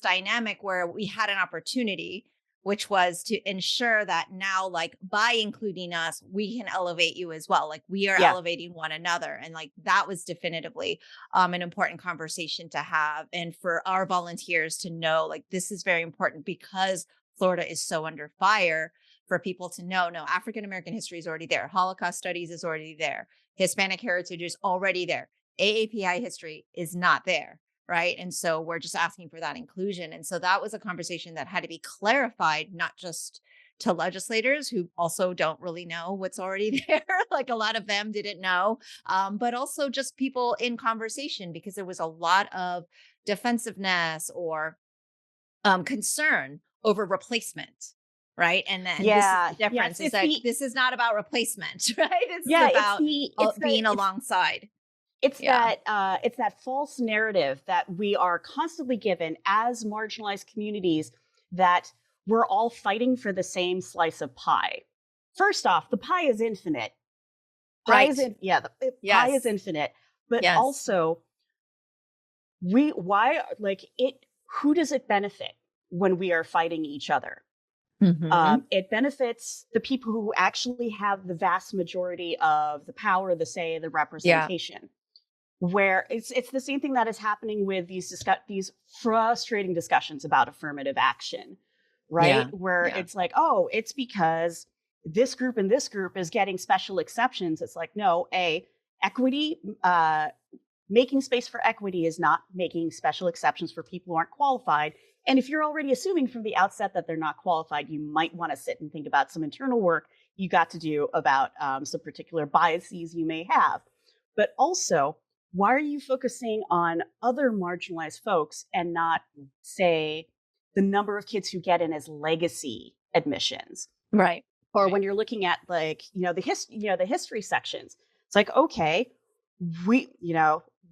dynamic where we had an opportunity, which was to ensure that now, like by including us, we can elevate you as well. Like we are Yeah. elevating one another. And like that was definitively an important conversation to have. And for our volunteers to know, like, this is very important because Florida is so under fire for people to know, no, African American history is already there. Holocaust studies is already there. Hispanic heritage is already there. AAPI history is not there. Right. And so we're just asking for that inclusion. And so that was a conversation that had to be clarified, not just to legislators who also don't really know what's already there. Like a lot of them didn't know, but also just people in conversation because there was a lot of defensiveness or concern over replacement. Right. And this is Yeah. the Yes. difference is that this is not about replacement, right? This is Yeah. about It's the, being alongside. it's Yeah. that, it's that false narrative that we are constantly given as marginalized communities that we're all fighting for the same slice of pie. First off, the pie is infinite. Right. Pie is Yes. infinite, but Yes. also why, like it, who does it benefit when we are fighting each other? Mhm. It benefits the people who actually have the vast majority of the power, the say, the Yeah. representation. Where it's the same thing that is happening with these frustrating discussions about affirmative action, right? Yeah. Where Yeah. it's like, oh, it's because this group and this group is getting special exceptions. It's like, no, equity, making space for equity is not making special exceptions for people who aren't qualified. And if you're already assuming from the outset that they're not qualified, you might want to sit and think about some internal work you got to do about some particular biases you may have. But also, why are you focusing on other marginalized folks and not, say, the number of kids who get in as legacy admissions? Right. Or Right. when you're looking at the history sections, it's like, okay,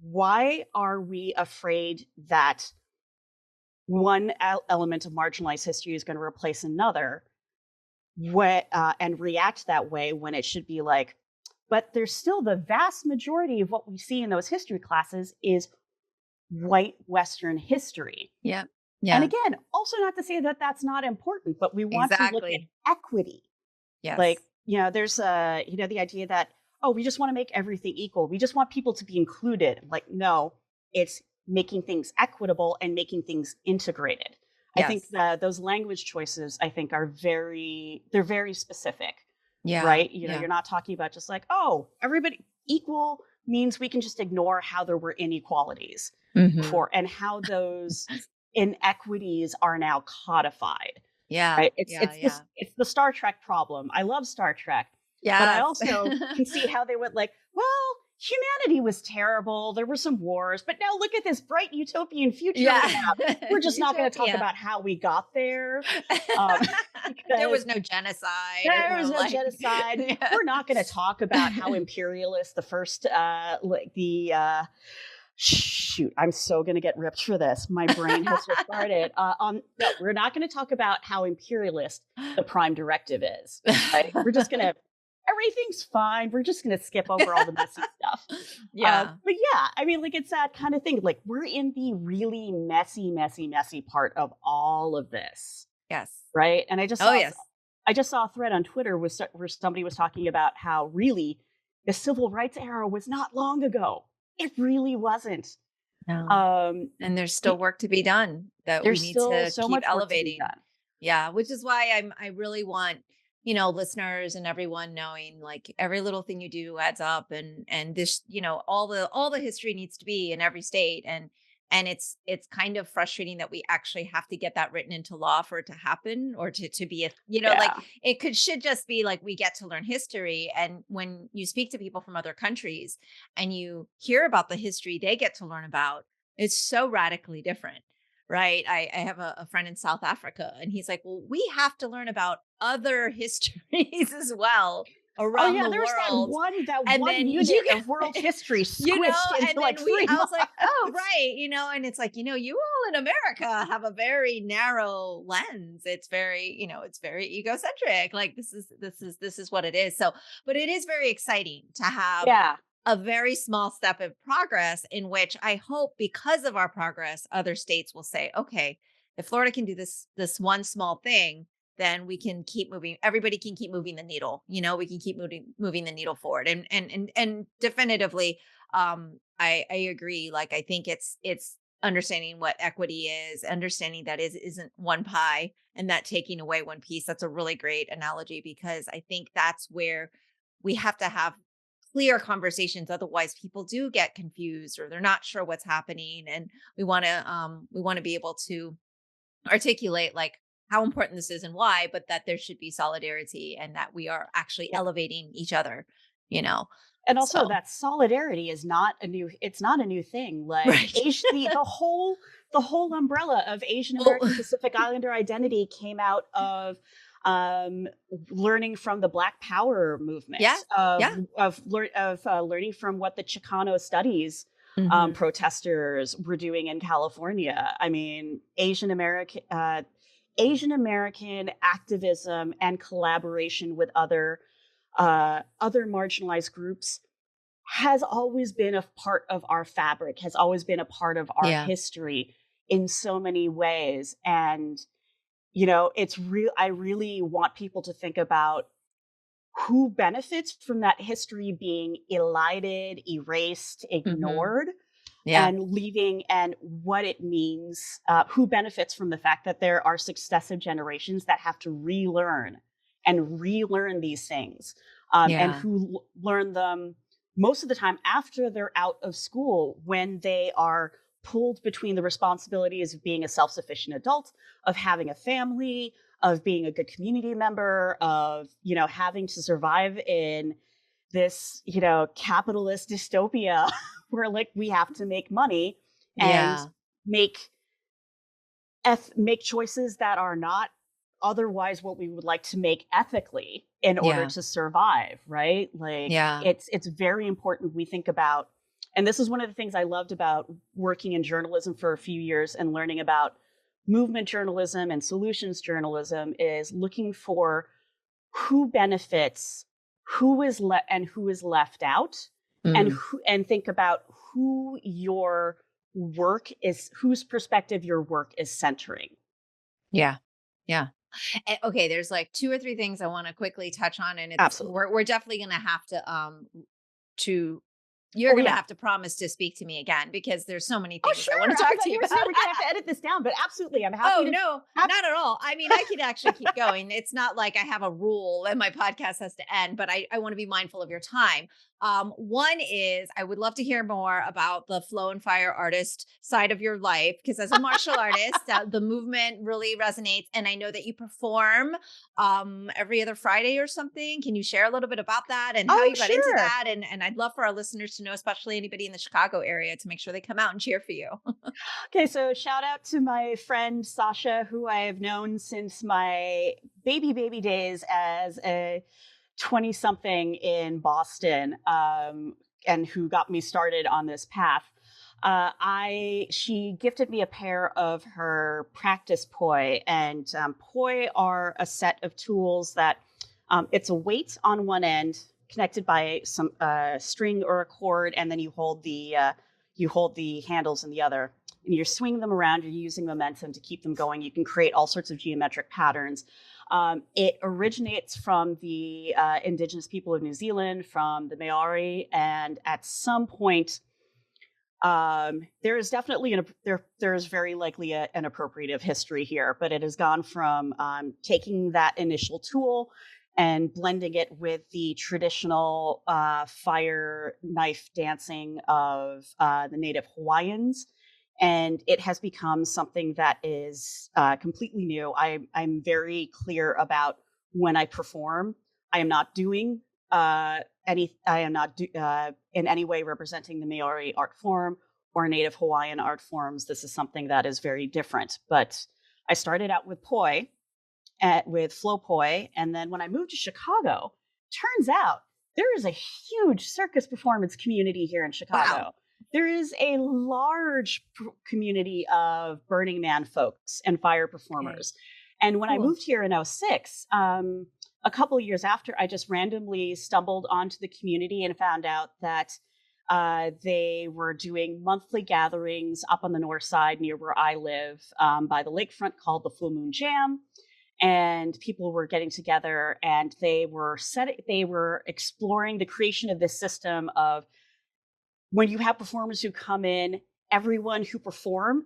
why are we afraid that one element of marginalized history is going to replace another? and react that way when it should be like, but there's still the vast majority of what we see in those history classes is white Western history. Yeah. And Yeah. again, also not to say that that's not important, but we want to look at Exactly. equity. Like, Yes. there's the idea that, oh, we just want to make everything equal. We just want people to be included. Like, no, it's making things equitable and making things integrated. I think Yes. that those language choices, I think, they're very specific, Yeah. right? Yeah. You're not talking about just like, oh, everybody equal means we can just ignore how there were inequalities Hmm. before and how those inequities are now codified. Yeah. Right? Yeah. Yeah. It's the Star Trek problem. I love Star Trek, but I Yes. also can see how they went like, well, humanity was terrible. There were some wars, but now look at this bright utopian future we Yeah. have. We're just not going to talk Utopia. about how we got there, um, There was because no genocide there or was no like, genocide. yeah. We're not going to talk about how imperialist the first, like the shoot, I'm so going to get ripped for this. My brain has just started. No, we're not going to talk about how imperialist the prime directive is. Right? We're just going to, everything's fine. We're just going to skip over all the messy stuff. Yeah. But yeah, I mean, like, it's that kind of thing. Like, we're in the really messy part of all of this. Yes. Right. And Oh, yes. I just saw a thread on Twitter where somebody was talking about how really the civil rights era was not long ago. It really wasn't. No. Um, And there's still work to be done that we there's need still to so keep much work to be elevating. done. Yeah, which is why I really want, listeners and everyone knowing like every little thing you do adds up, and this, all the history needs to be in every state, and it's kind of frustrating that we actually have to get that written into law for it to happen, or to be a, like, Yeah. should just be like we get to learn history. And when you speak to people from other countries and you hear about the history they get to learn about, it's so radically different. Right. I have a friend in South Africa, and he's like, well, we have to learn about other histories as well Oh around yeah, the there's that world. one And then unit you of world get, history squished and into like then three I was like, oh, months. right. And it's like, you all in America have a very narrow lens. It's very, it's very egocentric. Like this is what it is. So, but it is very exciting to have Yeah. a very small step of progress, in which I hope, because of our progress, other states will say, okay, if Florida can do this one small thing, then we can keep moving. Everybody can keep moving the needle. We can keep moving the needle forward. And definitively, I agree. Like, I think it's understanding what equity is, understanding that isn't one pie, and that taking away one piece. That's a really great analogy, because I think that's where we have to have clear conversations. Otherwise people do get confused, or they're not sure what's happening. And we want to be able to articulate like how important this is and why, but that there should be solidarity, and that we are actually elevating each other, you know. And also So that solidarity is not a new it's not a new thing. Like right. the whole umbrella of Asian Well, American Pacific Islander identity came out of um, learning from the Black Power movement, yeah. Yeah. learning from what the Chicano studies Hmm. protesters were doing in California. I mean, Asian American activism and collaboration with other marginalized groups has always been a part of our fabric, has always been a part of our Yeah. history in so many ways. And, it's real. I really want people to think about who benefits from that history being elided, erased, Hmm. ignored, Yeah. and leaving, and what it means, who benefits from the fact that there are successive generations that have to relearn these things, and Yeah. who learn them most of the time after they're out of school, when they are pulled between the responsibilities of being a self-sufficient adult, of having a family, of being a good community member, of having to survive in this capitalist dystopia where like we have to make money and Yeah. make make choices that are not otherwise what we would like to make ethically in order Yeah. to survive, right? Like Yeah. it's very important we think about, and this is one of the things I loved about working in journalism for a few years and learning about movement journalism and solutions journalism, is looking for who benefits, who is who is left out, and think about who your work is, whose perspective your work is centering. Yeah. Yeah. Okay, there's like 2 or 3 things I want to quickly touch on, and Absolutely. we're definitely going to have to you're Oh going to yeah. have to promise to speak to me again, because there's so many Oh things I want sure. to I talk thought to you you were about. saying we're gonna have to edit this down, but absolutely, I'm happy Oh, to. no, not at all. I mean, I could actually keep going. It's not like I have a rule and my podcast has to end, but I want to be mindful of your time. One is I would love to hear more about the flow and fire artist side of your life, because as a martial artist, the movement really resonates. And I know that you perform every other Friday or something. Can you share a little bit about that and how Oh you got into sure. that? And I'd love for our listeners to know, especially anybody in the Chicago area, to make sure they come out and cheer for you. Okay, so shout out to my friend Sasha, who I have known since my baby days as a 20 something in Boston, and who got me started on this path. She gifted me a pair of her practice poi, and poi are a set of tools that it's a weight on one end connected by some string or a cord, and then you hold the handles in the other, and you're swinging them around. You're using momentum to keep them going. You can create all sorts of geometric patterns. It originates from the indigenous people of New Zealand, from the Maori, and at some point, there is definitely there is very likely an appropriative history here, but it has gone from taking that initial tool and blending it with the traditional fire knife dancing of the native Hawaiians. And it has become something that is completely new. I'm very clear about when I perform. I am not doing I am not in any way representing the Maori art form or Native Hawaiian art forms. This is something that is very different. But I started out with poi, with flow poi, and then when I moved to Chicago, turns out there is a huge circus performance community here in Chicago. Wow. There is a large community of Burning Man folks and fire performers. Okay. And when I moved here in 06, a couple of years after, I just randomly stumbled onto the community and found out that they were doing monthly gatherings up on the north side near where I live, by the lakefront, called the Full Moon Jam. And people were getting together, and they were exploring the creation of this system of, when you have performers who come in, everyone who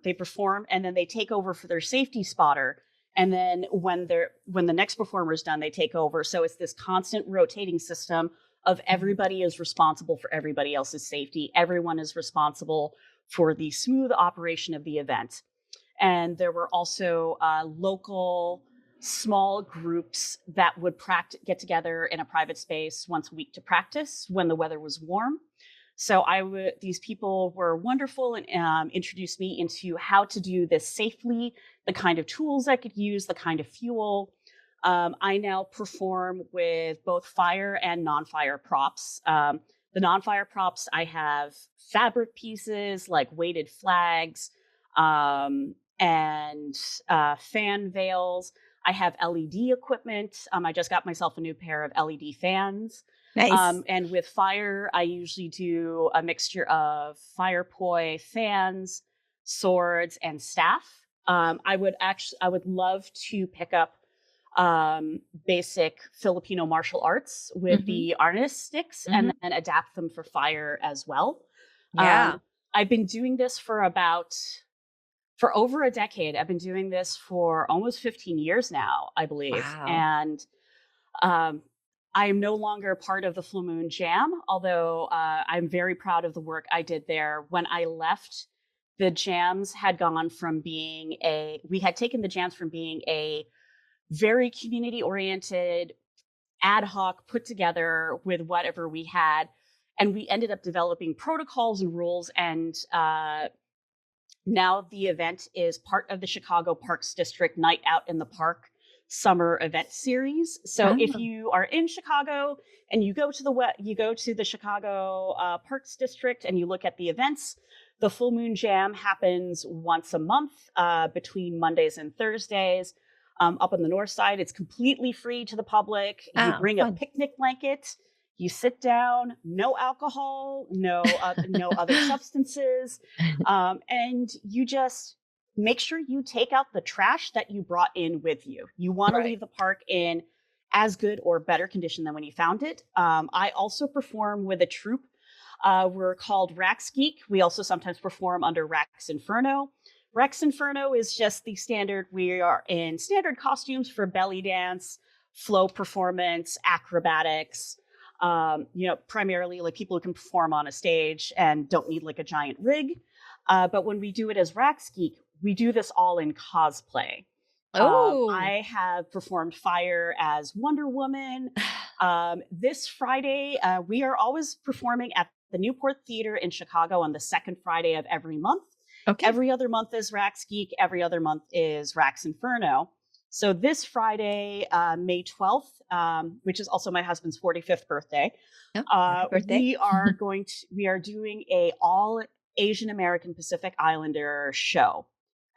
they perform, and then they take over for their safety spotter. And then when the next performer is done, they take over. So it's this constant rotating system of everybody is responsible for everybody else's safety. Everyone is responsible for the smooth operation of the event. And there were also local small groups that would get together in a private space once a week to practice when the weather was warm. So these people were wonderful and introduced me into how to do this safely, the kind of tools I could use, the kind of fuel. I now perform with both fire and non-fire props. The non-fire props, I have fabric pieces like weighted flags and fan veils. I have LED equipment. I just got myself a new pair of LED fans. Nice. And with fire, I usually do a mixture of fire poi, fans, swords, and staff. I would love to pick up basic Filipino martial arts with the arnis sticks and then adapt them for fire as well. Yeah. I've been doing this for over a decade. I've been doing this for almost 15 years now, I believe. Wow. And I am no longer part of the Full Moon Jam, although I'm very proud of the work I did there. When I left, the jams had gone from we had taken the jams from being a very community-oriented, ad hoc, put together with whatever we had, and we ended up developing protocols and rules, and now the event is part of the Chicago Parks District Night Out in the Park summer event series. So if you are in Chicago and you go to the Chicago Parks District and you look at the events, the Full Moon Jam happens once a month between Mondays and Thursdays. Up on the north side, it's completely free to the public. You Oh, bring a fun. picnic blanket, you sit down, no alcohol, no other substances, and you just make sure you take out the trash that you brought in with you. You want to Right. leave the park in as good or better condition than when you found it. I also perform with a troupe. We're called Rax Geek. We also sometimes perform under Rax Inferno. Rex Inferno is just the standard. We are in standard costumes for belly dance, flow performance, acrobatics. Primarily like people who can perform on a stage and don't need like a giant rig. But when we do it as Rax Geek, we do this all in cosplay. Oh. I have performed Fire as Wonder Woman. This Friday, we are always performing at the Newport Theater in Chicago on the second Friday of every month. Okay. Every other month is Rax Geek. Every other month is Rax Inferno. So this Friday, May 12th, which is also my husband's 45th birthday, Oh, happy birthday. we are doing a all Asian American Pacific Islander show.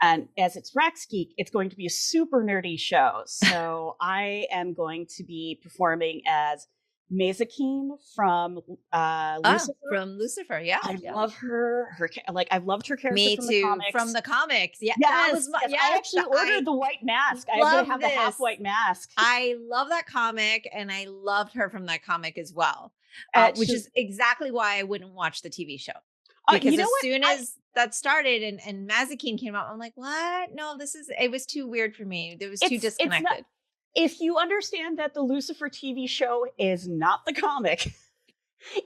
And as it's Rax Geek, it's going to be a super nerdy show. So I am going to be performing as Mazakine from Lucifer. From Lucifer. Yeah. I Yeah. love her. I've loved her character Me from too. the comics. From the comics. Yeah. That Yes, was my, yes. yes. I actually ordered the white mask. I'm love going to have the this. half white mask. I love that comic, and I loved her from that comic as well, which She's- is exactly why I wouldn't watch the TV show. you Because know as what? soon as that started and Mazikeen came out, I'm like, what? No, it was too weird for me. It was too It's not- disconnected. If you understand that the Lucifer TV show is not the comic,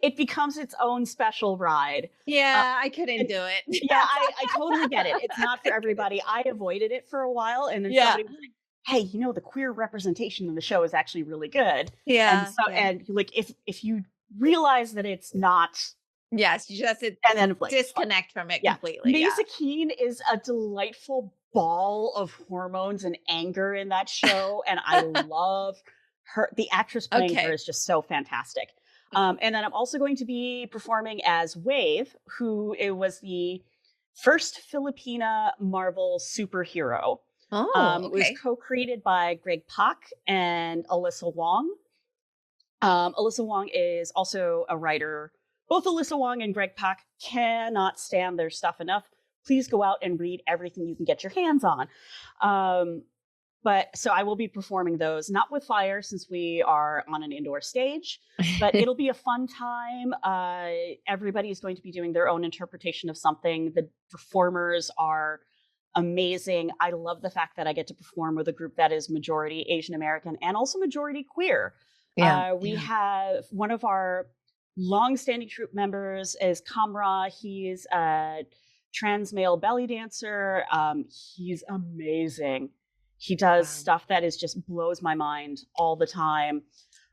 it becomes its own special ride. Yeah, I couldn't do it. Yeah, I totally get it. It's not for everybody. I avoided it for a while, and then somebody was like, hey, the queer representation in the show is actually really good. Yeah. And like if you realize that it's not, yes, you just and then like, disconnect from it completely. Mazakeen is a delightful ball of hormones and anger in that show, and I love her. The actress playing her is just so fantastic. And then I'm also going to be performing as Wave, who it was the first Filipina Marvel superhero. It was co-created by Greg Pak and Alyssa Wong. Alyssa Wong is also a writer. Both Alyssa Wong and Greg Pak cannot stand their stuff enough. Please go out and read everything you can get your hands on. So I will be performing those, not with fire since we are on an indoor stage, but it'll be a fun time. Everybody is going to be doing their own interpretation of something. The performers are amazing. I love the fact that I get to perform with a group that is majority Asian American and also majority queer. We have one of our long-standing troupe members is Kamra. He's a trans male belly dancer. He's amazing. He does stuff that just blows my mind all the time,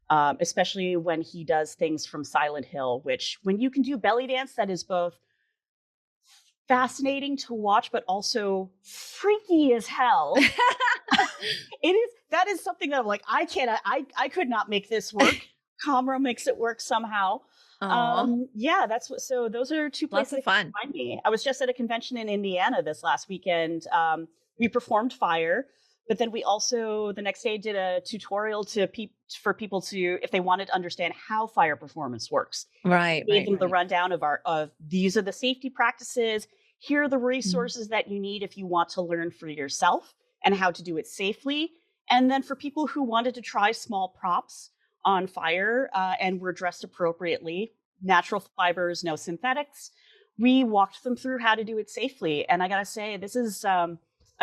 especially when he does things from Silent Hill, which when you can do belly dance that is both fascinating to watch, but also freaky as hell. That is something that I'm like, I could not make this work. Kamra makes it work somehow. Those are two places Lots of fun. To find me. I was just at a convention in Indiana this last weekend. We performed Fire, but then we also the next day did a tutorial for people to, if they wanted to understand how fire performance works. Right. Gave them the rundown of these are the safety practices. Here are the resources that you need if you want to learn for yourself and how to do it safely. And then for people who wanted to try small props on fire and were dressed appropriately, natural fibers, no synthetics, we walked them through how to do it safely. And I gotta say, this is an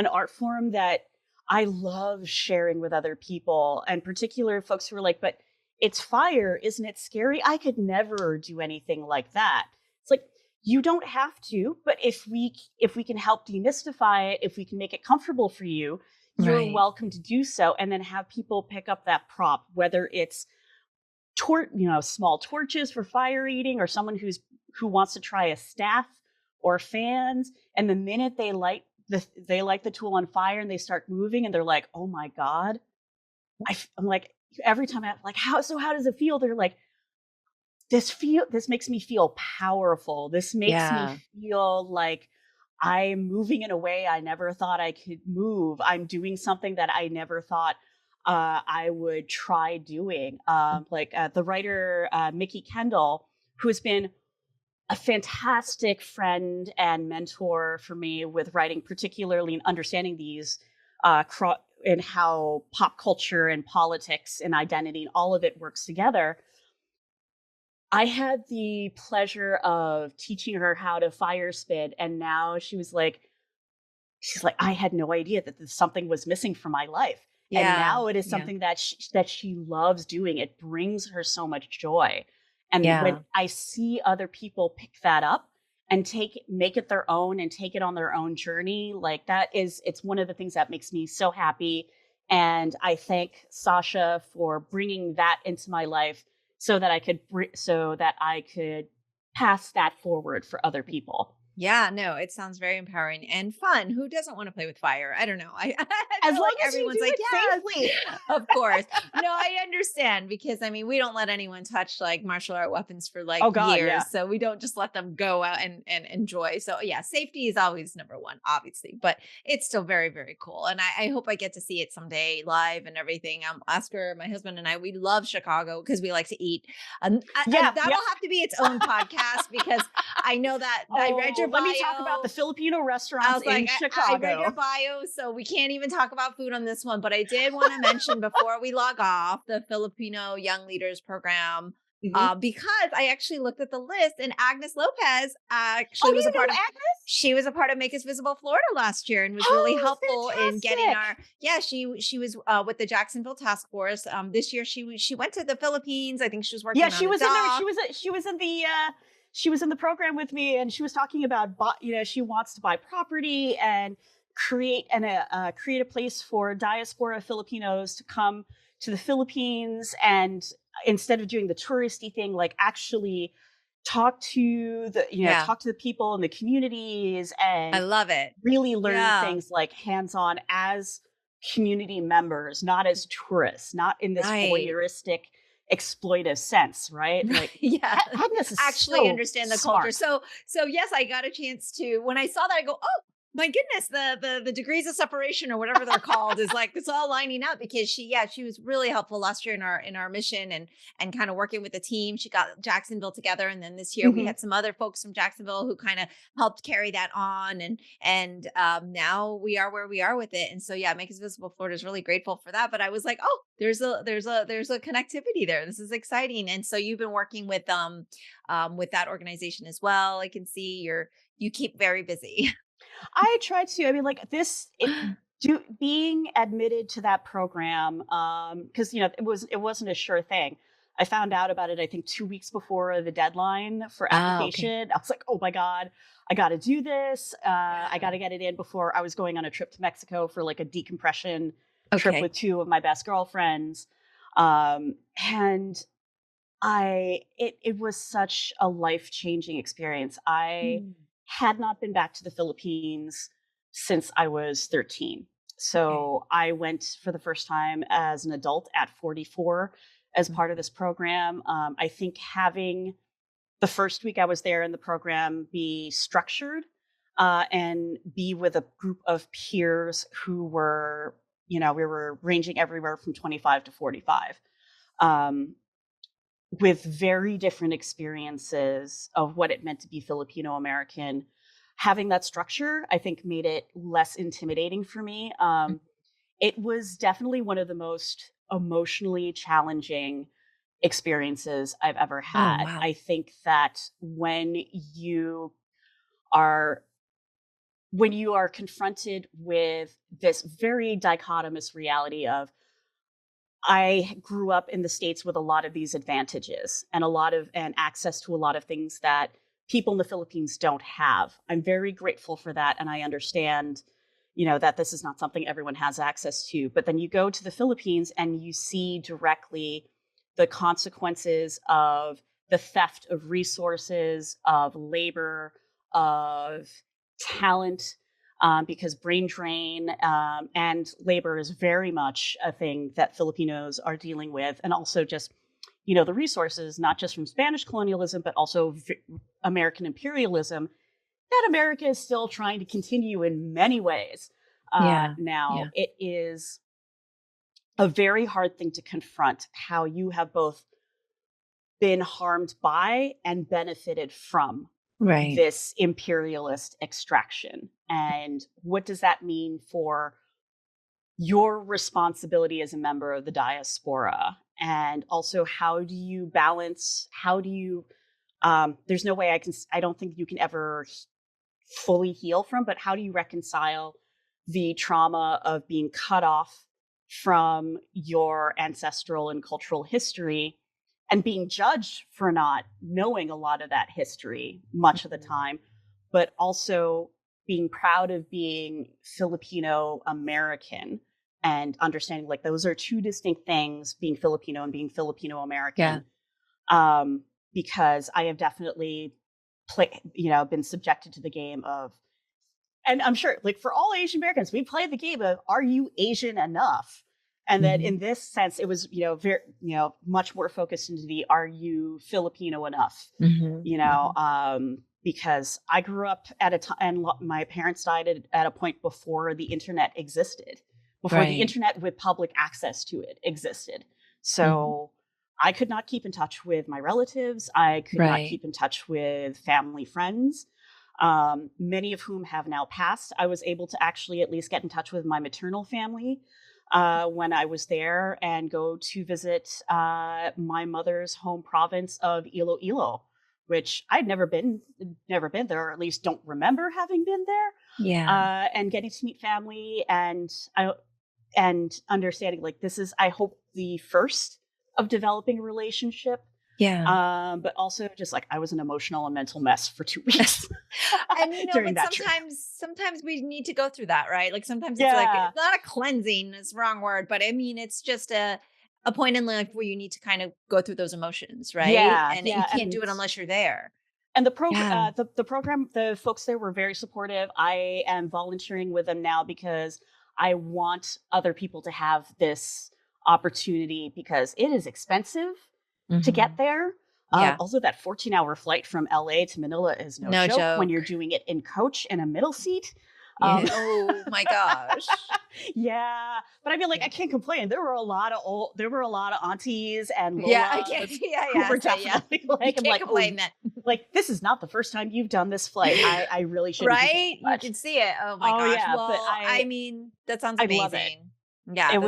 art form that I love sharing with other people, and particular folks who are like, but it's fire, isn't it scary? I could never do anything like that. It's like, you don't have to, but if we can help demystify it, if we can make it comfortable for you, you're welcome to do so. And then have people pick up that prop, whether it's small torches for fire eating, or someone who wants to try a staff or fans. And the minute they light the tool on fire and they start moving and they're like, oh my God. I'm like, every time I'm like, how does it feel? They're like, this makes me feel powerful. This makes me feel like I'm moving in a way I never thought I could move. I'm doing something that I never thought I would try doing. The writer Mickey Kendall, who has been a fantastic friend and mentor for me with writing, particularly in understanding these and how pop culture and politics and identity and all of it works together. I had the pleasure of teaching her how to fire spin, and now she's like, I had no idea that this something was missing from my life, and Yeah. now it is Yeah. something that she loves doing. It brings her so much joy, and when Yeah. I see other people pick that up and make it their own and take it on their own journey, like it's one of the things that makes me so happy. And I thank Sasha for bringing that into my life so that I could pass that forward for other people. Yeah, no, it sounds very empowering and fun. Who doesn't want to play with fire? I don't know. I As feel long like as you everyone's do like, it yes, safely. of course. No, I understand because I mean, we don't let anyone touch like martial art weapons for like Oh God, yeah. years. So we don't just let them go out and enjoy. So yeah, safety is always number one, obviously, but it's still very, very cool. And I hope I get to see it someday live and everything. Oscar, my husband and I, we love Chicago because we like to eat. And Yeah, yeah. that'll have to be its own podcast because I know that I read your Oh, let me talk about the bio. Filipino I restaurants was like, in I read your Chicago. bio, so we can't even talk about food on this one. But I did want to mention before we log off the Filipino Young Leaders Program. Mhm. Because I actually looked at the list and Agnes Lopez Oh, actually do was a you part know of Agnes? she was a part of Make Us Visible Florida last year and was really Oh, helpful in getting fantastic. our she was with the Jacksonville task force. This year she went to the Philippines. I think she was Yeah, working on she a was in there. doc. She was in the program with me, and she was talking about, she wants to buy property and create a place for diaspora Filipinos to come to the Philippines, and instead of doing the touristy thing, like actually Yeah, talk to the people in the communities I and love it. really learn Yeah, things like hands-on as community members, not as tourists, not in this right. voyeuristic exploitive sense, right? Right. Like Yeah. Agnes is Actually so understand the culture. smart. So yes, I got a chance to when I saw that I go, "Oh, my goodness, the degrees of separation or whatever they're called is like it's all lining up because she was really helpful last year in our mission and kind of working with the team. She got Jacksonville together and then this year we Mhm. had some other folks from Jacksonville who kind of helped carry that on and now we are where we are with it. And so yeah, Make Us Visible Florida is really grateful for that. But I was like, oh, there's a connectivity there. This is exciting. And so you've been working with that organization as well. I can see you keep very busy. I try to. I mean, like being admitted to that program, because it wasn't a sure thing. I found out about it, I think, 2 weeks before the deadline for Oh, okay. application. I was like, oh my God, I got to do this. I got to get it in before I was going on a trip to Mexico for like a decompression trip with Okay. two of my best girlfriends. And it was such a life-changing experience. I Mm, had not been back to the Philippines since I was 13. okay. So I went for the first time as an adult at 44 as Mm. part of this program. I think having the first week I was there in the program be structured and be with a group of peers who were, we were ranging everywhere from 25 to 45. Um, with very different experiences of what it meant to be Filipino American. Having that structure, I think, made it less intimidating for me. Mm. It was definitely one of the most emotionally challenging experiences I've ever Oh, had. wow. I think that are when you are confronted with this very dichotomous reality of I grew up in the States with a lot of these advantages and and access to a lot of things that people in the Philippines don't have. I'm very grateful for that. And I understand, that this is not something everyone has access to. But then you go to the Philippines and you see directly the consequences of the theft of resources, of labor, of talent, because brain drain and labor is very much a thing that Filipinos are dealing with. And also just, the resources, not just from Spanish colonialism, but also American imperialism, that America is still trying to continue in many ways. Now, Yeah. it is a very hard thing to confront how you have both been harmed by and benefited from Right. this imperialist extraction. And what does that mean for your responsibility as a member of the diaspora? And also, how do you balance, there's no way I don't think you can ever fully heal from, but how do you reconcile the trauma of being cut off from your ancestral and cultural history and being judged for not knowing a lot of that history much of the time, but also being proud of being Filipino American and understanding like those are two distinct things, being Filipino and being Filipino American. Because I have definitely been subjected to the game of, and I'm sure like for all Asian Americans, we play the game of, are you Asian enough? And then in this sense, it was, very, much more focused into the, are you Filipino enough? Because I grew up at a time, and my parents died at a point before the internet existed, before the internet with public access to it existed. So I could not keep in touch with my relatives. I could not keep in touch with family friends, many of whom have now passed. I was able to actually at least get in touch with my maternal family when I was there and go to visit my mother's home province of Iloilo, which I'd never been there, or at least don't remember having been there. And getting to meet family and understanding like this is, I hope, the first of developing a relationship. But also just like I was an emotional and mental mess for 2 weeks. And during but that trip. sometimes we need to go through that, right? Like sometimes it's like, it's not a cleansing, it's the wrong word, but I mean, it's just a point in life where you need to kind of go through those emotions, right? And you can't do it unless you're there. And the program, the program, the folks there were very supportive. I am volunteering with them now because I want other people to have this opportunity because it is expensive to get there. Also, that 14-hour flight from LA to Manila is no joke when you're doing it in coach in a middle seat. Oh my gosh. But I mean, like, I can't complain. There were a lot of aunties and who were definitely like, I'm like, complain that. Like, this is not the first time you've done this flight. I really shouldn't. Right? You can see it. Oh my gosh. Yeah, well, but I mean, that sounds amazing. Love it. Yeah, it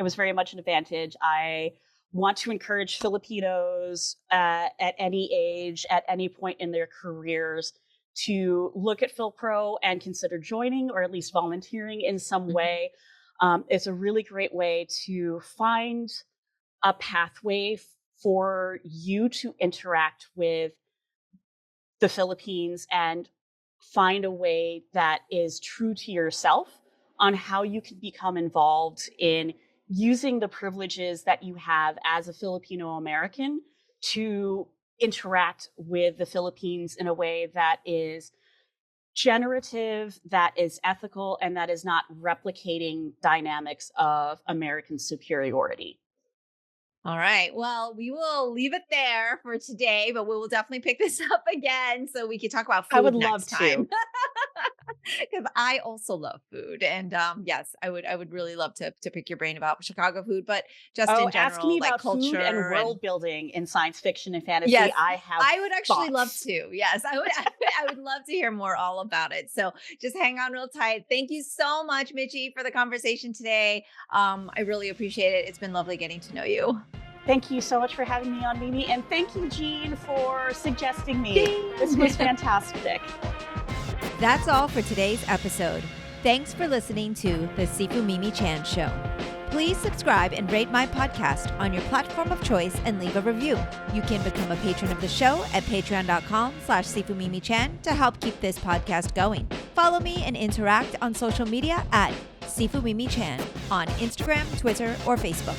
was very much an advantage. I want to encourage Filipinos at any age, at any point in their careers, to look at FYLPRO and consider joining or at least volunteering in some way. It's a really great way to find a pathway for you to interact with the Philippines and find a way that is true to yourself on how you can become involved in using the privileges that you have as a Filipino American to interact with the Philippines in a way that is generative, that is ethical, and that is not replicating dynamics of American superiority. All right. Well, we will leave it there for today, but we will definitely pick this up again so we can talk about food. I would next love time. to. Because I also love food, and yes, I would really love to pick your brain about Chicago food, but just in general, ask me like about culture food and world building in science fiction and fantasy. Yes, I would actually love thoughts. to. Yes, I would. I would love to hear more all about it. So just hang on real tight. Thank you so much, Michi, for the conversation today. I really appreciate it. It's been lovely getting to know you. Thank you so much for having me on, Mimi. And thank you, Jean, for suggesting me. This was fantastic. That's all for today's episode. Thanks for listening to the Sifu Mimi Chan Show. Please subscribe and rate my podcast on your platform of choice and leave a review. You can become a patron of the show at patreon.com/Sifu Mimi Chan to help keep this podcast going. Follow me and interact on social media at Sifu Mimi Chan on Instagram, Twitter, or Facebook.